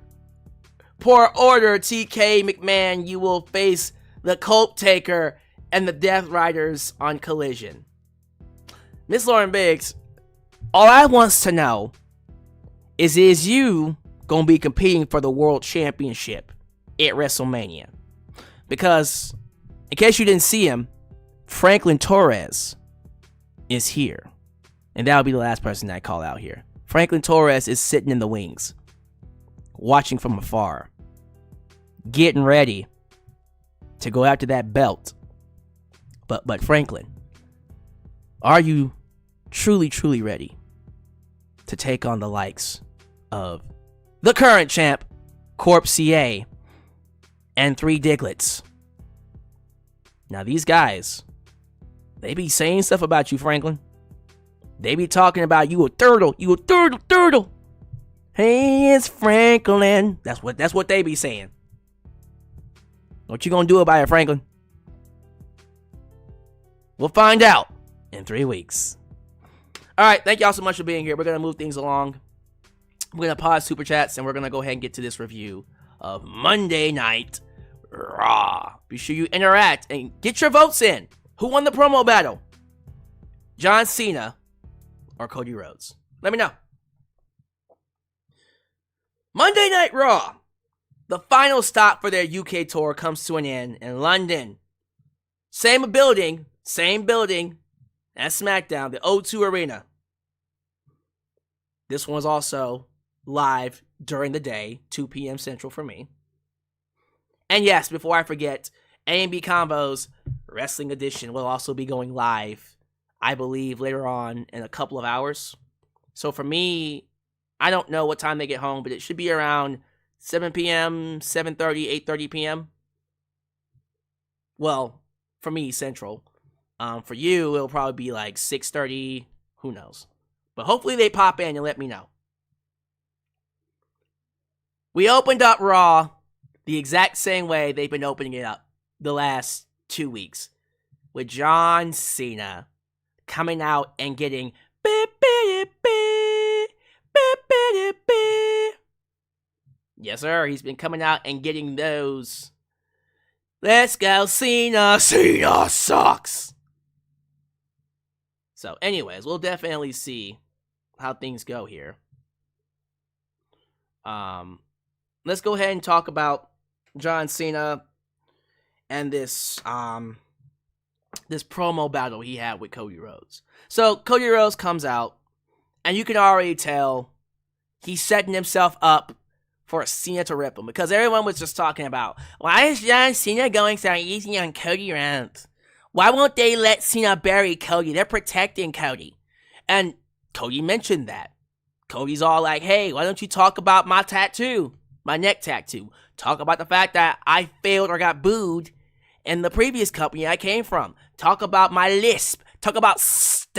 order, TK McMahon, you will face the Colt Taker and the Death Riders on Collision. Miss Lauren Biggs, all I wants to know is you gonna be competing for the World Championship at WrestleMania? Because, in case you didn't see him, Franklin Torres is here. And that'll be the last person I call out here. Franklin Torres is sitting in the wings, watching from afar, getting ready to go after that belt. But Franklin, are you truly ready to take on the likes of the current champ, Corp CA, and 3 Diglets? Now these guys, they be saying stuff about you, Franklin. They be talking about you a turtle. Hey, it's Franklin. That's what they be saying. What you gonna do about it, Franklin? We'll find out in 3 weeks. All right, thank y'all so much for being here. We're going to move things along. We're going to pause Super Chats, and we're going to go ahead and get to this review of Monday Night Raw. Be sure you interact and get your votes in. Who won the promo battle? John Cena or Cody Rhodes? Let me know. Monday Night Raw. The final stop for their UK tour comes to an end in London. Same building as SmackDown, the O2 Arena. This one was also live during the day, 2 p.m. Central for me. And yes, before I forget, A&B Combos Wrestling Edition will also be going live, I believe, later on in a couple of hours. So for me, I don't know what time they get home, but it should be around 7 p.m., 7:30, 8:30 p.m. Well, for me, Central. For you, it'll probably be like 6:30, who knows. But hopefully they pop in and let me know. We opened up Raw the exact same way they've been opening it up the last 2 weeks, with John Cena coming out and getting yes, sir. He's been coming out and getting those. Let's go, Cena. Cena sucks. So, anyways, we'll definitely see how things go here. Let's go ahead and talk about John Cena and this promo battle he had with Cody Rhodes. So, Cody Rhodes comes out, and you can already tell he's setting himself up for Cena to rip him, because everyone was just talking about, why is John Cena going so easy on Cody Rhodes? Why won't they let Cena bury Cody? They're protecting Cody. And Cody mentioned that. Cody's all like, hey, why don't you talk about my tattoo? My neck tattoo. Talk about the fact that I failed or got booed in the previous company I came from. Talk about my lisp. Talk about Stardust.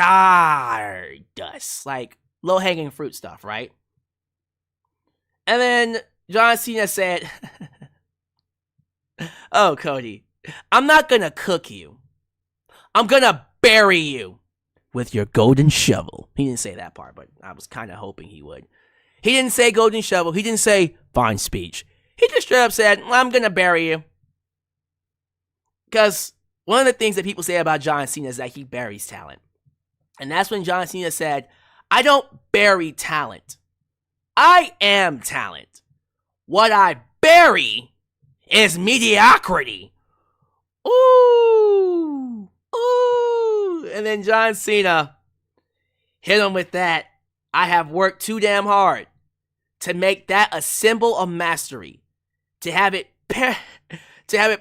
Like, low-hanging fruit stuff, right? And then John Cena said, oh, Cody, I'm not going to cook you. I'm going to bury you with your golden shovel. He didn't say that part, but I was kind of hoping he would. He didn't say golden shovel. He didn't say fine speech. He just straight up said, I'm going to bury you. Because one of the things that people say about John Cena is that he buries talent. And that's when John Cena said, I don't bury talent. I am talent. What I bury is mediocrity. Ooh. Ooh. And then John Cena hit him with that. I have worked too damn hard to make that a symbol of mastery. To have it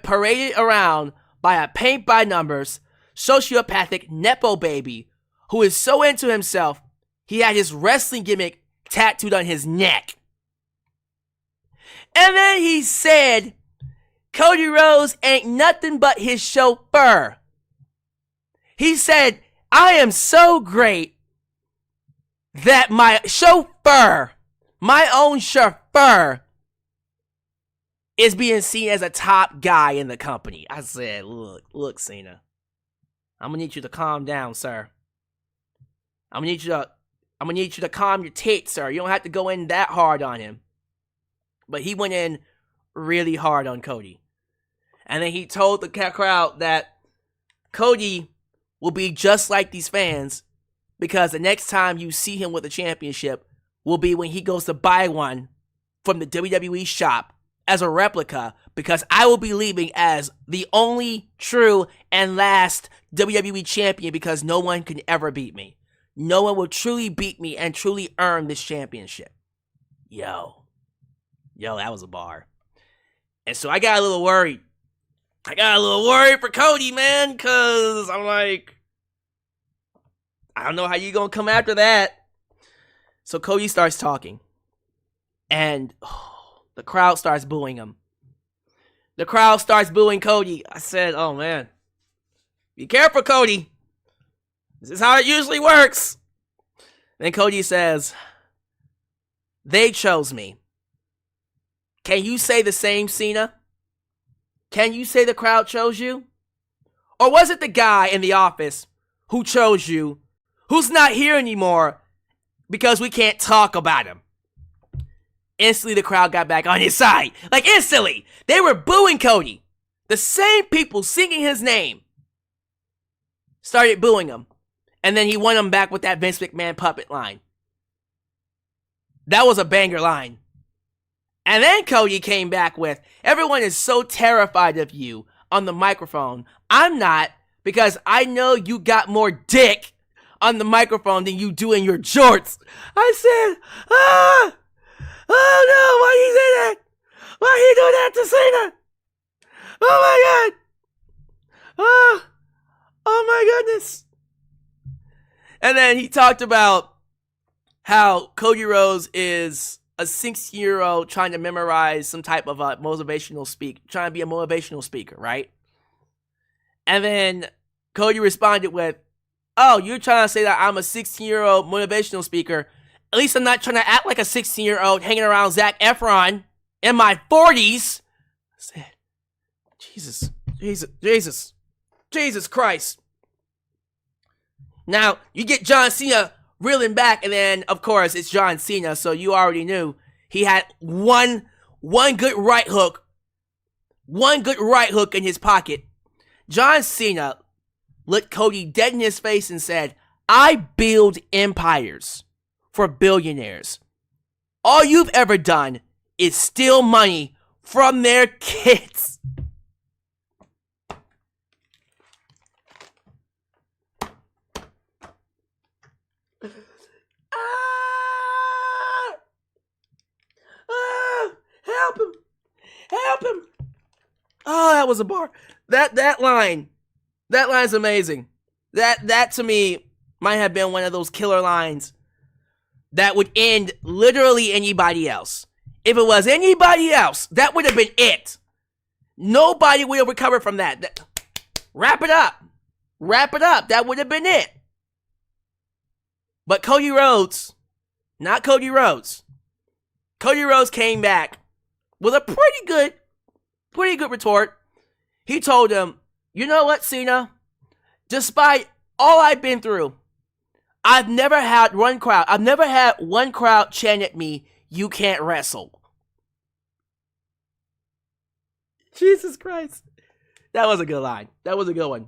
paraded around by a paint-by-numbers, sociopathic Nepo baby who is so into himself, he had his wrestling gimmick tattooed on his neck. And then he said, Cody Rhodes ain't nothing but his chauffeur. He said, I am so great that my chauffeur, my own chauffeur, is being seen as a top guy in the company. I said, look, Cena, I'm gonna need you to calm down, sir. I'm gonna need you to calm your tits, sir. You don't have to go in that hard on him. But he went in really hard on Cody. And then he told the crowd that Cody will be just like these fans, because the next time you see him with a championship will be when he goes to buy one from the WWE shop as a replica, because I will be leaving as the only true and last WWE champion, because no one can ever beat me. No one will truly beat me and truly earn this championship. Yo, that was a bar. And so I got a little worried. For Cody, man, because I'm like, I don't know how you gonna come after that. So Cody starts talking. And the crowd starts booing him. The crowd starts booing Cody. I said, oh, man. Be careful, Cody. This is how it usually works. Then Cody says, they chose me. Can you say the same, Cena? Can you say the crowd chose you? Or was it the guy in the office who chose you, who's not here anymore because we can't talk about him? Instantly, the crowd got back on his side. Like, instantly. They were booing Cody. The same people singing his name started booing him. And then he won them back with that Vince McMahon puppet line. That was a banger line. And then Cody came back with, everyone is so terrified of you on the microphone. I'm not, because I know you got more dick on the microphone than you do in your jorts. I said, oh no, why you say that? Why you do that to Cena? Oh my god. Oh my goodness. And then he talked about how Cody Rhodes is a 16-year-old trying to memorize some type of a motivational speak, trying to be a motivational speaker, right? And then Cody responded with, oh, you're trying to say that I'm a 16-year-old motivational speaker. At least I'm not trying to act like a 16-year-old hanging around Zac Efron in my 40s. I said, Jesus Christ. Now, you get John Cena reeling back, and then, of course, it's John Cena, so you already knew he had one good right hook. One good right hook in his pocket. John Cena looked Cody dead in his face and said, I build empires for billionaires. All you've ever done is steal money from their kids. Help him! Help him! Oh, that was a bar. That line's amazing. That to me might have been one of those killer lines that would end literally anybody else. If it was anybody else, that would have been it. Nobody would have recovered from that. Wrap it up. Wrap it up. That would have been it. But Cody Rhodes, not Cody Rhodes. Cody Rhodes came back with a pretty good retort. He told him, you know what, Cena? Despite all I've been through, I've never had one crowd chant at me, you can't wrestle. Jesus Christ. That was a good line. That was a good one.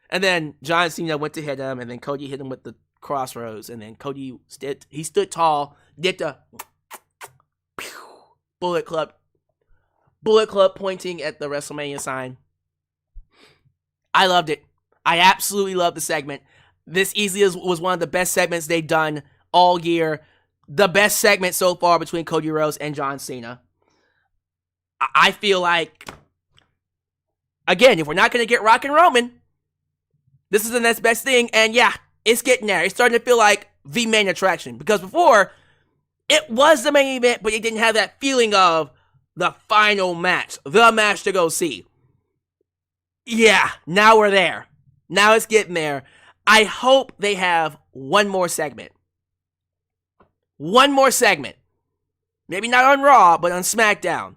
And then John Cena went to hit him, and then Cody hit him with the crossroads, and then Cody stood tall, did the Bullet Club pointing at the WrestleMania sign. I loved it. I absolutely loved the segment. This easily was one of the best segments they've done all year. The best segment so far between Cody Rhodes and John Cena. I feel like, again, if we're not going to get Rock and Roman, this is the next best thing. And yeah, it's getting there. It's starting to feel like the main attraction. Because before, it was the main event, but it didn't have that feeling of the final match. The match to go see. Yeah, now we're there. Now it's getting there. I hope they have one more segment. One more segment. Maybe not on Raw, but on SmackDown.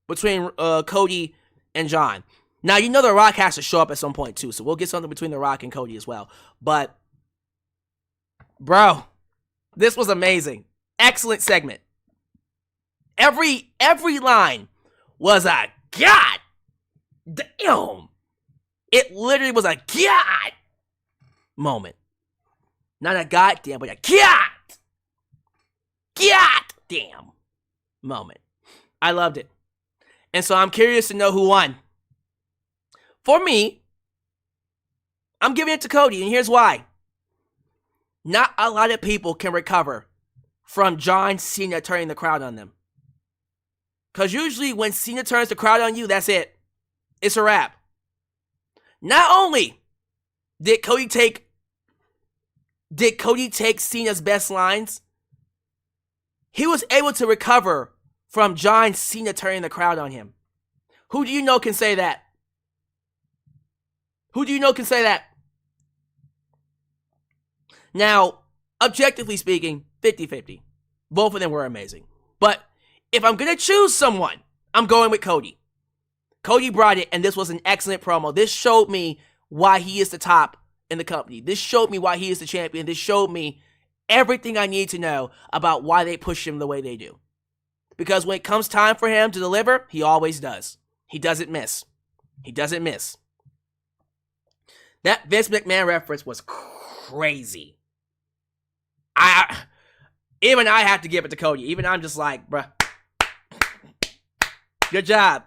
Between Cody and John. Now, you know The Rock has to show up at some point, too. So we'll get something between The Rock and Cody as well. But, bro, this was amazing. Excellent segment. Every line was a God damn. It literally was a God moment. Not a goddamn, but a God damn moment. I loved it. And so I'm curious to know who won. For me, I'm giving it to Cody, and here's why. Not a lot of people can recover from John Cena turning the crowd on them. Because usually when Cena turns the crowd on you, that's it. It's a wrap. Not only did Cody take Cena's best lines, he was able to recover from John Cena turning the crowd on him. Who do you know can say that? Who do you know can say that? Now, objectively speaking, 50-50. Both of them were amazing. But if I'm going to choose someone, I'm going with Cody. Cody brought it, and this was an excellent promo. This showed me why he is the top in the company. This showed me why he is the champion. This showed me everything I need to know about why they push him the way they do. Because when it comes time for him to deliver, he always does. He doesn't miss. He doesn't miss. That Vince McMahon reference was crazy. Even I have to give it to Cody. Even I'm just like, bruh. Good job.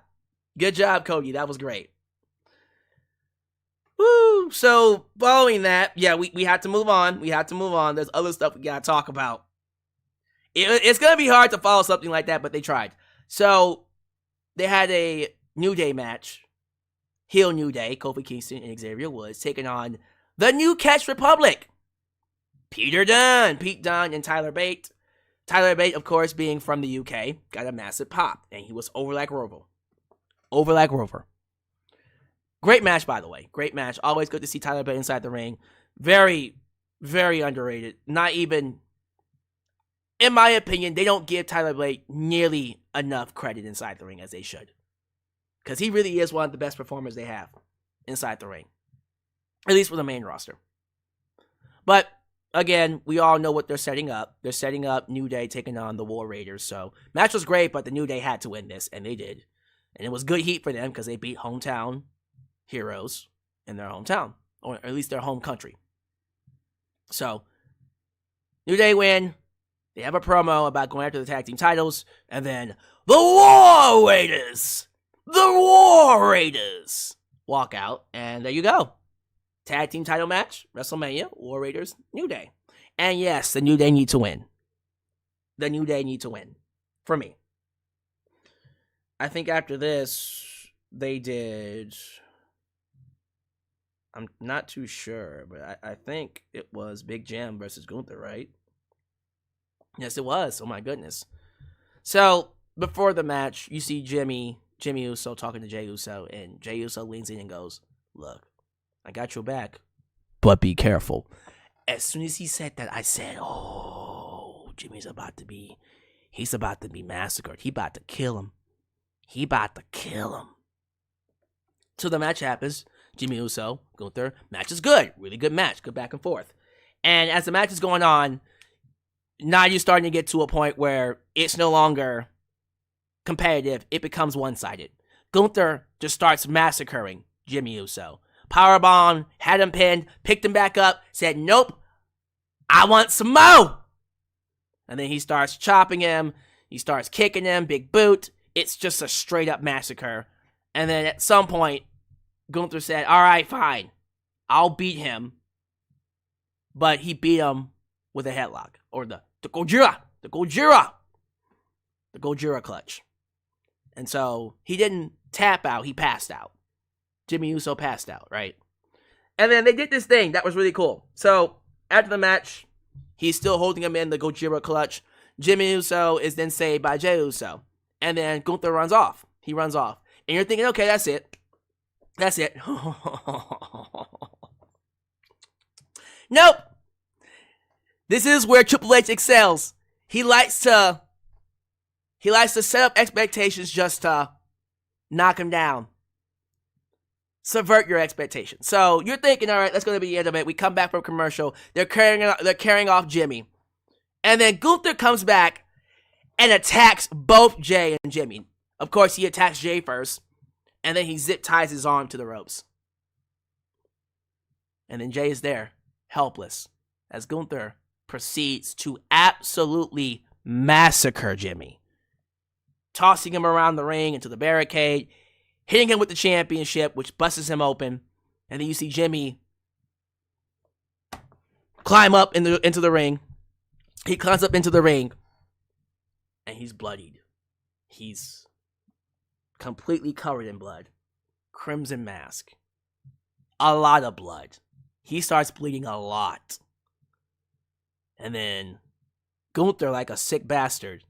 Good job, Cody. That was great. Woo. So, following that, yeah, we had to move on. We had to move on. There's other stuff we gotta talk about. It's gonna be hard to follow something like that, but they tried. So, they had a New Day match. Heel New Day, Kofi Kingston and Xavier Woods, taking on the New Catch Republic. Pete Dunne, and Tyler Bate. Tyler Bate, of course, being from the UK, got a massive pop, and he was over like Rover. Over like Rover. Great match, by the way. Great match. Always good to see Tyler Bate inside the ring. Very, very underrated. Not even, in my opinion, they don't give Tyler Bate nearly enough credit inside the ring as they should. Because he really is one of the best performers they have inside the ring. At least for the main roster. But, again, we all know what they're setting up. They're setting up New Day taking on the War Raiders. So, match was great, but the New Day had to win this, and they did. And it was good heat for them because they beat hometown heroes in their hometown. Or at least their home country. So, New Day win. They have a promo about going after the tag team titles. And then, the War Raiders! The War Raiders walk out, and there you go. Tag team title match, WrestleMania, War Raiders, New Day. And yes, the New Day need to win. The New Day need to win. For me. I think after this, they did... I'm not too sure, but I think it was Big Jam versus Gunther, right? Yes, it was. Oh my goodness. So, before the match, you see Jimmy Uso talking to Jey Uso, and Jey Uso leans in and goes, "Look, I got your back, but be careful." As soon as he said that, I said, oh, he's about to be massacred. He about to kill him. So the match happens. Jimmy Uso, Gunther, match is good. Really good match. Good back and forth. And as the match is going on, now you're starting to get to a point where it's no longer competitive. It becomes one-sided. Gunther just starts massacring Jimmy Uso. Powerbomb, had him pinned, picked him back up, said, "Nope, I want some more." And then he starts chopping him. He starts kicking him, big boot. It's just a straight-up massacre. And then at some point, Gunther said, "All right, fine. I'll beat him." But he beat him with a headlock. Or the Gojira clutch. And so he didn't tap out. He passed out. Jimmy Uso passed out, right? And then they did this thing that was really cool. So after the match, he's still holding him in the Gojira clutch. Jimmy Uso is then saved by Jey Uso. And then Gunther runs off. He runs off. And you're thinking, okay, that's it. That's it. Nope. This is where Triple H excels. He likes to set up expectations just to knock him down. Subvert your expectations. So you're thinking, all right, that's going to be the end of it. We come back from commercial. They're carrying off Jimmy. And then Gunther comes back and attacks both Jey and Jimmy. Of course, he attacks Jey first. And then he zip ties his arm to the ropes. And then Jey is there, helpless, as Gunther proceeds to absolutely massacre Jimmy. Tossing him around the ring into the barricade, hitting him with the championship, which busts him open. And then you see Jimmy climb up into the ring. He climbs up into the ring. And he's bloodied. He's completely covered in blood. Crimson mask. A lot of blood. He starts bleeding a lot. And then Gunther, like a sick bastard,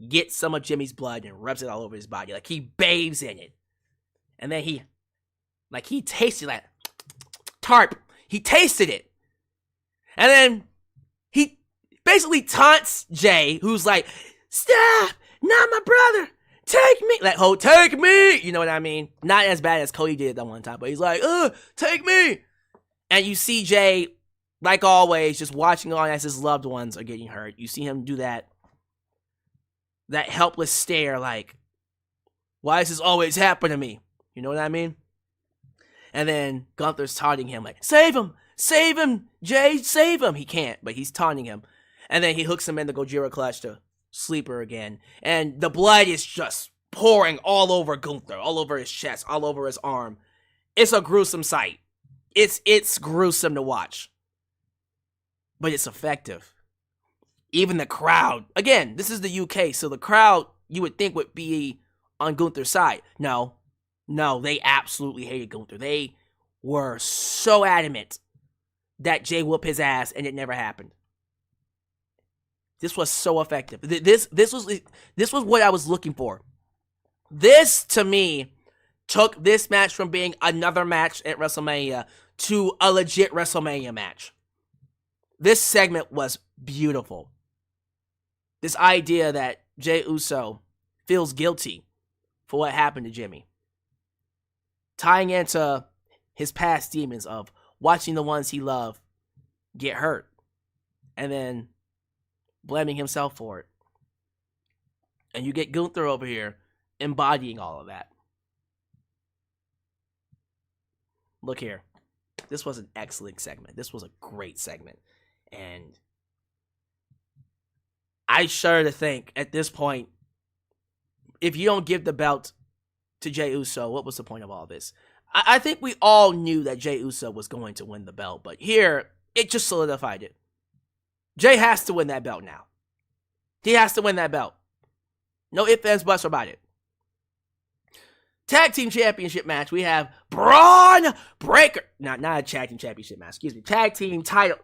gets some of Jimmy's blood and rubs it all over his body. Like he bathes in it. And then he tasted like tarp. He tasted it. And then he basically taunts Jey, who's like, "Stop! Not my brother! take me. Like, oh, take me. You know what I mean? Not as bad as Cody did that one time, but he's like, take me. And you see Jey, like always, just watching on as his loved ones are getting hurt. You see him do that helpless stare, like, why does this always happen to me? You know what I mean? And then Gunther's taunting him, like, save him, Jey, save him. He can't, but he's taunting him. And then he hooks him in the Gojira clutch to sleeper again. And the blood is just pouring all over Gunther, all over his chest, all over his arm. It's a gruesome sight. It's gruesome to watch. But it's effective. Even the crowd, again, this is the UK, so the crowd you would think would be on Gunther's side. No, they absolutely hated Gunther. They were so adamant that Jey whoop his ass, and it never happened. This was so effective. This was what I was looking for. This, to me, took this match from being another match at WrestleMania to a legit WrestleMania match. This segment was beautiful. This idea that Jey Uso feels guilty for what happened to Jimmy. Tying into his past demons of watching the ones he loved get hurt. And then blaming himself for it. And you get Gunther over here embodying all of that. Look here. This was an excellent segment. This was a great segment. And I shudder to think at this point, if you don't give the belt to Jey Uso, what was the point of all this? I think we all knew that Jey Uso was going to win the belt, but here, it just solidified it. Jey has to win that belt now. He has to win that belt. No ifs, ands, buts about it. Tag Team Championship match, we have Bron Breakker. Not a Tag Team Championship match, excuse me. Tag Team title.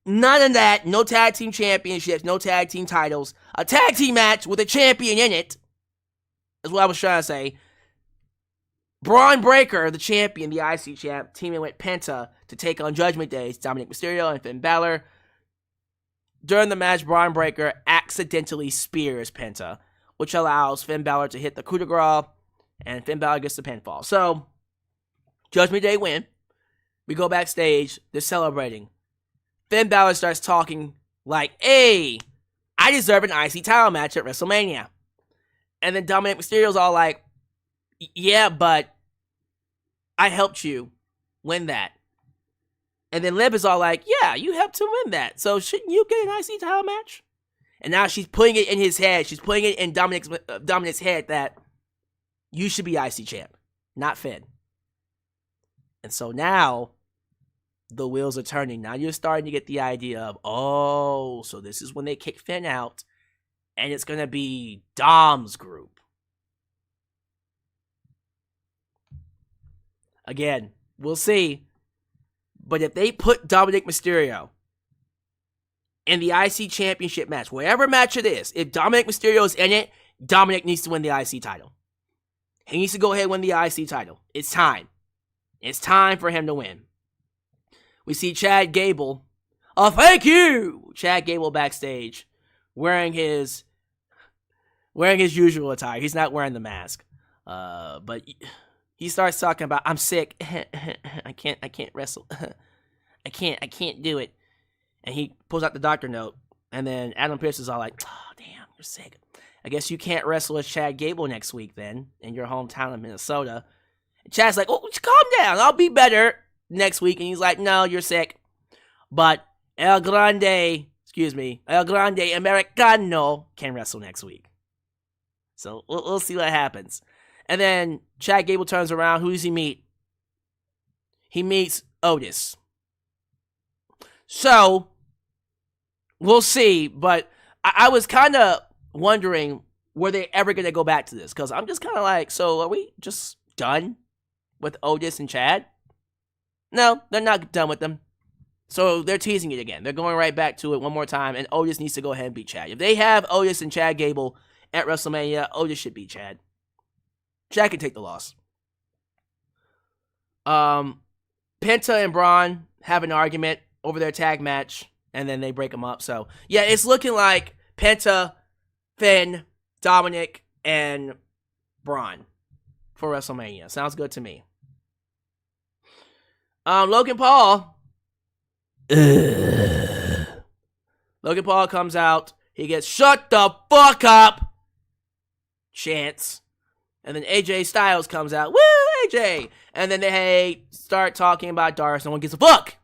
None of that. No Tag Team Championships, no Tag Team titles. A Tag Team match with a champion in it. Is what I was trying to say. Bron Breakker, the champion, the IC champ, teaming with Penta to take on Judgment Day's Dominik Mysterio and Finn Bálor. During the match, Bron Breakker accidentally spears Penta, which allows Finn Bálor to hit the coup de grace, and Finn Bálor gets the pinfall. So, Judgment Day win. We go backstage. They're celebrating. Finn Bálor starts talking like, hey, I deserve an IC title match at WrestleMania. And then Dominik Mysterio's all like, yeah, but I helped you win that. And then Liv is all like, yeah, you helped to win that. So shouldn't you get an IC title match? And now she's putting it in his head. She's putting it in Dominik's head that you should be IC champ, not Finn. And so now the wheels are turning. Now you're starting to get the idea of, oh, so this is when they kick Finn out. And it's going to be Dom's group. Again, we'll see. But if they put Dominik Mysterio in the IC Championship match, whatever match it is, if Dominik Mysterio is in it, Dominik needs to win the IC title. He needs to go ahead and win the IC title. It's time. It's time for him to win. We see Chad Gable. Oh, thank you! Chad Gable backstage, wearing his usual attire. He's not wearing the mask. But he starts talking about, I'm sick. I can't wrestle. I can't do it. And he pulls out the doctor note. And then Adam Pearce is all like, oh, damn, you're sick. I guess you can't wrestle as Chad Gable next week then, in your hometown of Minnesota. And Chad's like, oh, calm down. I'll be better next week. And he's like, no, you're sick. But El Grande Americano can wrestle next week. So we'll see what happens. And then Chad Gable turns around. Who does he meet? He meets Otis. So we'll see. But I was kind of wondering, were they ever going to go back to this? Because I'm just kind of like, so are we just done with Otis and Chad? No, they're not done with them. So they're teasing it again. They're going right back to it one more time. And Otis needs to go ahead and beat Chad. If they have Otis and Chad Gable at WrestleMania, Otis should beat Chad. Chad can take the loss. Penta and Bron have an argument over their tag match, and then they break them up. So, yeah, it's looking like Penta, Finn, Dominik, and Bron for WrestleMania. Sounds good to me. Logan Paul. Logan Paul comes out. He gets shut the fuck up chants. And then AJ Styles comes out. Woo, AJ! And then they start talking about Darce. No one gives a fuck.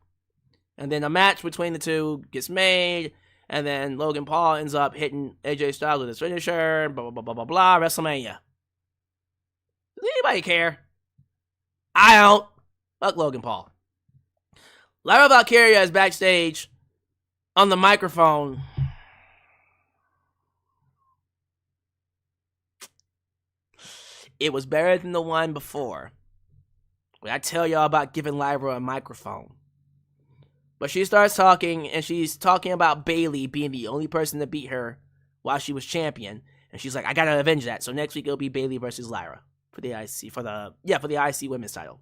And then a match between the two gets made. And then Logan Paul ends up hitting AJ Styles with his finisher. Blah, blah, blah, blah, blah. WrestleMania. Does anybody care? I don't. Fuck Logan Paul. Lyra Valkyria is backstage on the microphone. It was better than the one before. When I tell y'all about giving Lyra a microphone. But she starts talking, and she's talking about Bayley being the only person to beat her while she was champion. And she's like, I gotta avenge that. So next week it'll be Bayley versus Lyra for the IC, for the IC women's title.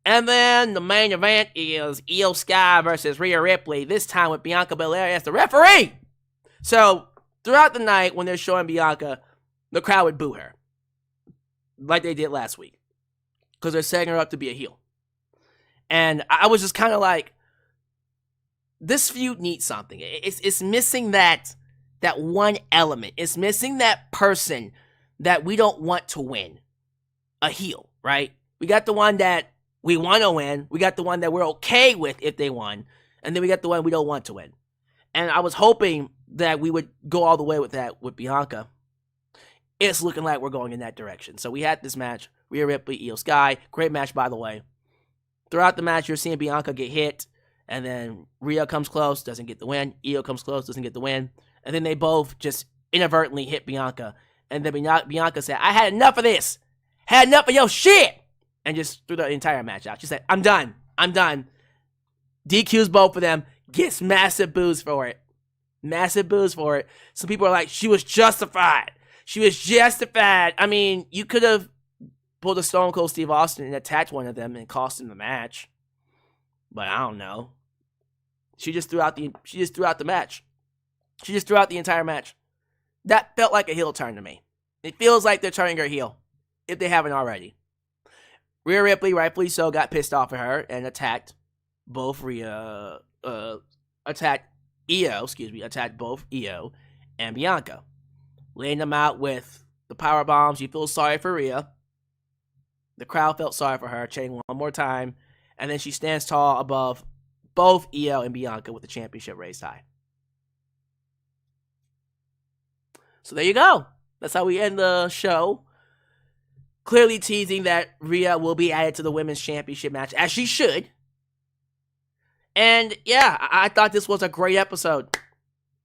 And then the main event is IYO SKY versus Rhea Ripley, this time with Bianca Belair as the referee. So throughout the night, when they're showing Bianca, the crowd would boo her. Like they did last week. Because they're setting her up to be a heel. And I was just kind of like, this feud needs something. It's missing that one element. It's missing that person that we don't want to win. A heel, right? We got the one that we want to win. We got the one that we're okay with if they won. And then we got the one we don't want to win. And I was hoping that we would go all the way with that with Bianca. It's looking like we're going in that direction. So we had this match. Rhea Ripley, IYO SKY. Great match, by the way. Throughout the match, you're seeing Bianca get hit. And then Rhea comes close, doesn't get the win. IYO comes close, doesn't get the win. And then they both just inadvertently hit Bianca. And then Bianca said, I had enough of this. Had enough of your shit. And just threw the entire match out. She said, I'm done. DQs both of them. Gets massive boos for it. Some people are like, she was justified. I mean, you could have pulled a Stone Cold Steve Austin and attacked one of them and cost him the match. But I don't know. She just threw out the match. She just threw out the entire match. That felt like a heel turn to me. It feels like they're turning her heel, if they haven't already. Rhea Ripley, rightfully so, got pissed off at her and attacked both IYO and Bianca. Laying them out with the power bombs. You feel sorry for Rhea. The crowd felt sorry for her. Chanting one more time. And then she stands tall above both IYO and Bianca with the championship raised high. So there you go. That's how we end the show. Clearly teasing that Rhea will be added to the women's championship match, as she should. And yeah, I thought this was a great episode.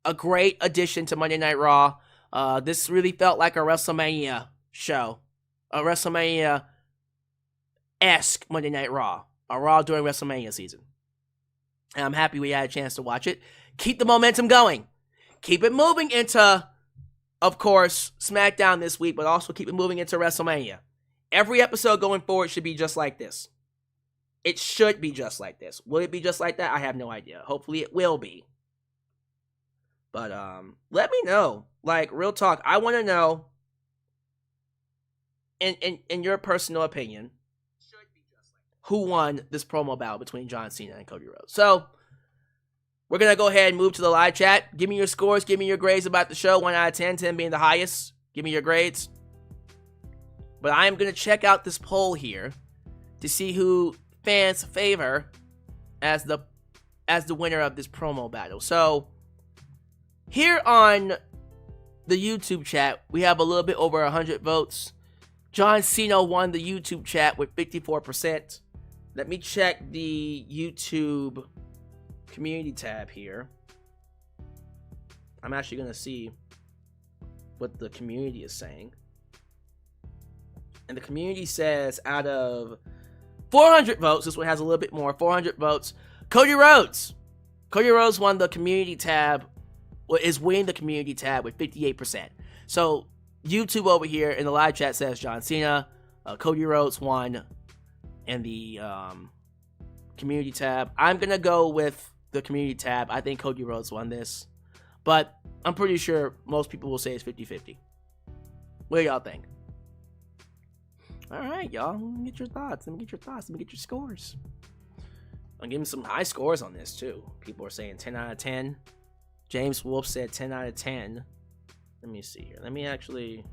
A great addition to Monday Night Raw. This really felt like a WrestleMania show. A WrestleMania-esque Monday Night Raw. A Raw during WrestleMania season. And I'm happy we had a chance to watch it. Keep the momentum going. Keep it moving into, of course, SmackDown this week, but also keep it moving into WrestleMania. Every episode going forward should be just like this. It should be just like this. Will it be just like that? I have no idea. Hopefully it will be. But let me know. Like, real talk, I want to know, in your personal opinion, who won this promo battle between John Cena and Cody Rhodes. So, we're going to go ahead and move to the live chat. Give me your scores. Give me your grades about the show. 1 out of 10, 10 being the highest. Give me your grades. But I am going to check out this poll here to see who fans favor as the winner of this promo battle. So, here on the YouTube chat, we have a little bit over 100 votes. John Cena won the YouTube chat with 54%. Let me check the YouTube community tab here. I'm actually going to see what the community is saying. And the community says out of 400 votes, this one has a little bit more, 400 votes, Cody Rhodes. Cody Rhodes won the community tab, is winning the community tab with 58%. So YouTube over here in the live chat says John Cena, Cody Rhodes won in the community tab. I'm going to go with the community tab. I think Cody Rhodes won this. But I'm pretty sure most people will say it's 50-50. What do y'all think? Alright, y'all. Let me get your thoughts. Let me get your scores. I'm giving some high scores on this, too. People are saying 10 out of 10. James Wolf said 10 out of 10. Let me see here. Let me actually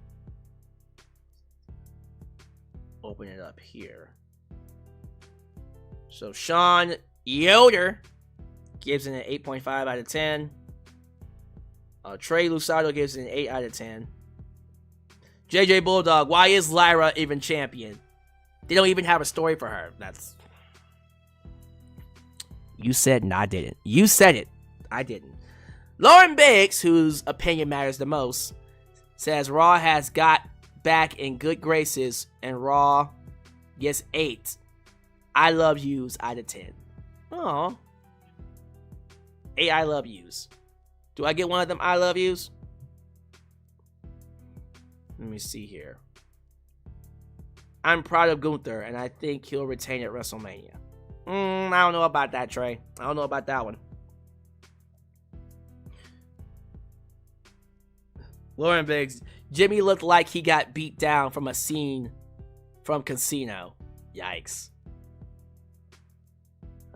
open it up here. So Sean Yoder gives it an 8.5 out of 10. Trey Lusado gives it an 8 out of 10. JJ Bulldog, why is Lyra even champion? They don't even have a story for her. That's... You said, and I didn't. You said it. I didn't. Lauren Biggs, whose opinion matters the most, says Raw has got back in good graces and Raw gets 8 I love yous out of 10. Aw. 8 I love yous. Do I get one of them I love yous? Let me see here. I'm proud of Gunther, and I think he'll retain at WrestleMania. I don't know about that, Trey. I don't know about that one. Lauren Biggs. Jimmy looked like he got beat down from a scene from Casino. Yikes.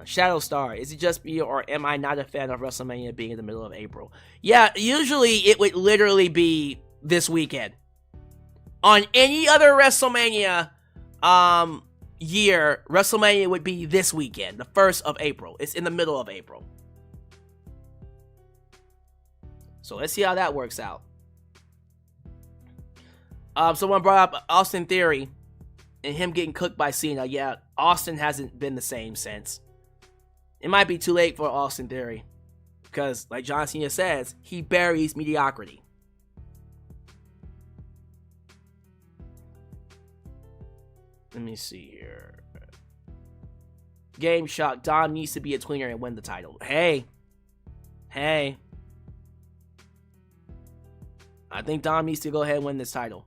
Shadow Star. Is it just me, or am I not a fan of WrestleMania being in the middle of April? Yeah, usually it would literally be this weekend. On any other WrestleMania year, WrestleMania would be this weekend, the 1st of April. It's in the middle of April. So let's see how that works out. Someone brought up Austin Theory and him getting cooked by Cena. Yeah, Austin hasn't been the same since. It might be too late for Austin Theory. Because, like John Cena says, he buries mediocrity. Let me see here. Game Shock. Dom needs to be a tweener and win the title. Hey. I think Dom needs to go ahead and win this title.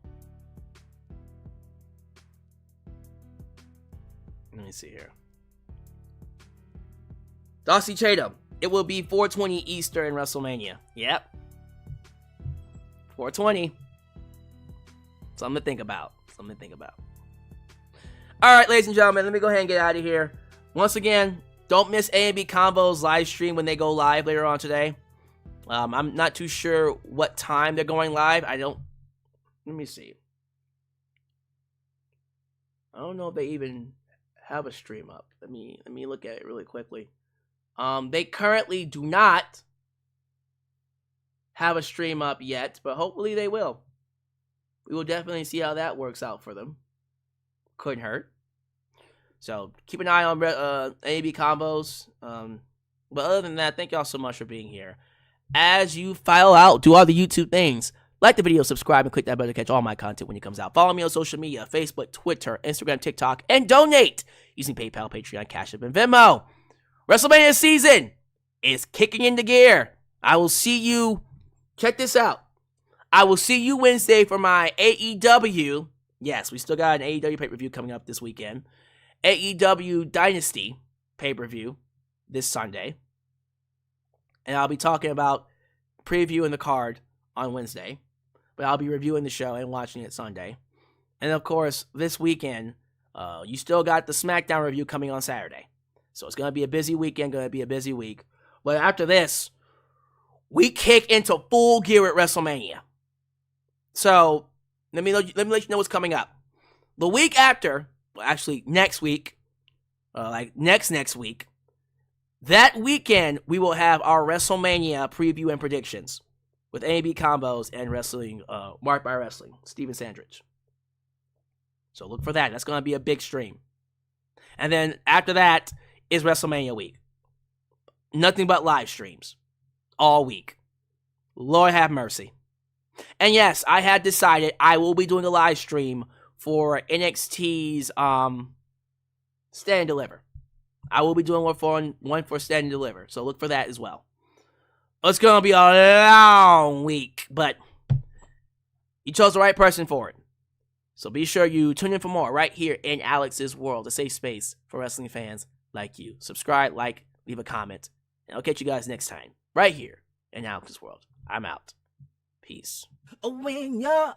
Let me see here. Darcy Chatham. It will be 4:20 Eastern WrestleMania. Yep. 4:20. Something to think about. Alright, ladies and gentlemen, let me go ahead and get out of here. Once again, don't miss A&B Combos live stream when they go live later on today. I'm not too sure what time they're going live. Let me see. I don't know if they even have a stream up. Let me look at it really quickly. They currently do not have a stream up yet, but hopefully they will. We will definitely see how that works out for them. Couldn't hurt. So keep an eye on A&B Combos. But other than that, thank y'all so much for being here. As you file out, do all the YouTube things. Like the video, subscribe, and click that bell to catch all my content when it comes out. Follow me on social media, Facebook, Twitter, Instagram, TikTok, and donate using PayPal, Patreon, Cash App, and Venmo. WrestleMania season is kicking into gear. I will see you. Check this out. I will see you Wednesday for my AEW. Yes, we still got an AEW pay-per-view coming up this weekend. AEW Dynasty pay-per-view this Sunday. And I'll be talking about previewing the card on Wednesday. But I'll be reviewing the show and watching it Sunday. And of course, this weekend, you still got the SmackDown review coming on Saturday. So it's going to be a busy weekend, going to be a busy week. But after this, we kick into full gear at WrestleMania. So let me let you know what's coming up. The week after, well, actually next week, next week, that weekend we will have our WrestleMania preview and predictions with A&B Combos and Wrestling, Marked by Wrestling, Steven Sandridge. So look for that. That's going to be a big stream. And then after that is WrestleMania week. Nothing but live streams all week. Lord have mercy. And yes, I had decided I will be doing a live stream for NXT's Stand and Deliver. I will be doing one for Stand and Deliver. So look for that as well. It's going to be a long week, but you chose the right person for it. So be sure you tune in for more right here in Alyx's World, a safe space for wrestling fans like you. Subscribe, like, leave a comment, and I'll catch you guys next time right here in in Alex's world. I'm out. Peace. When you're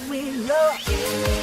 when you're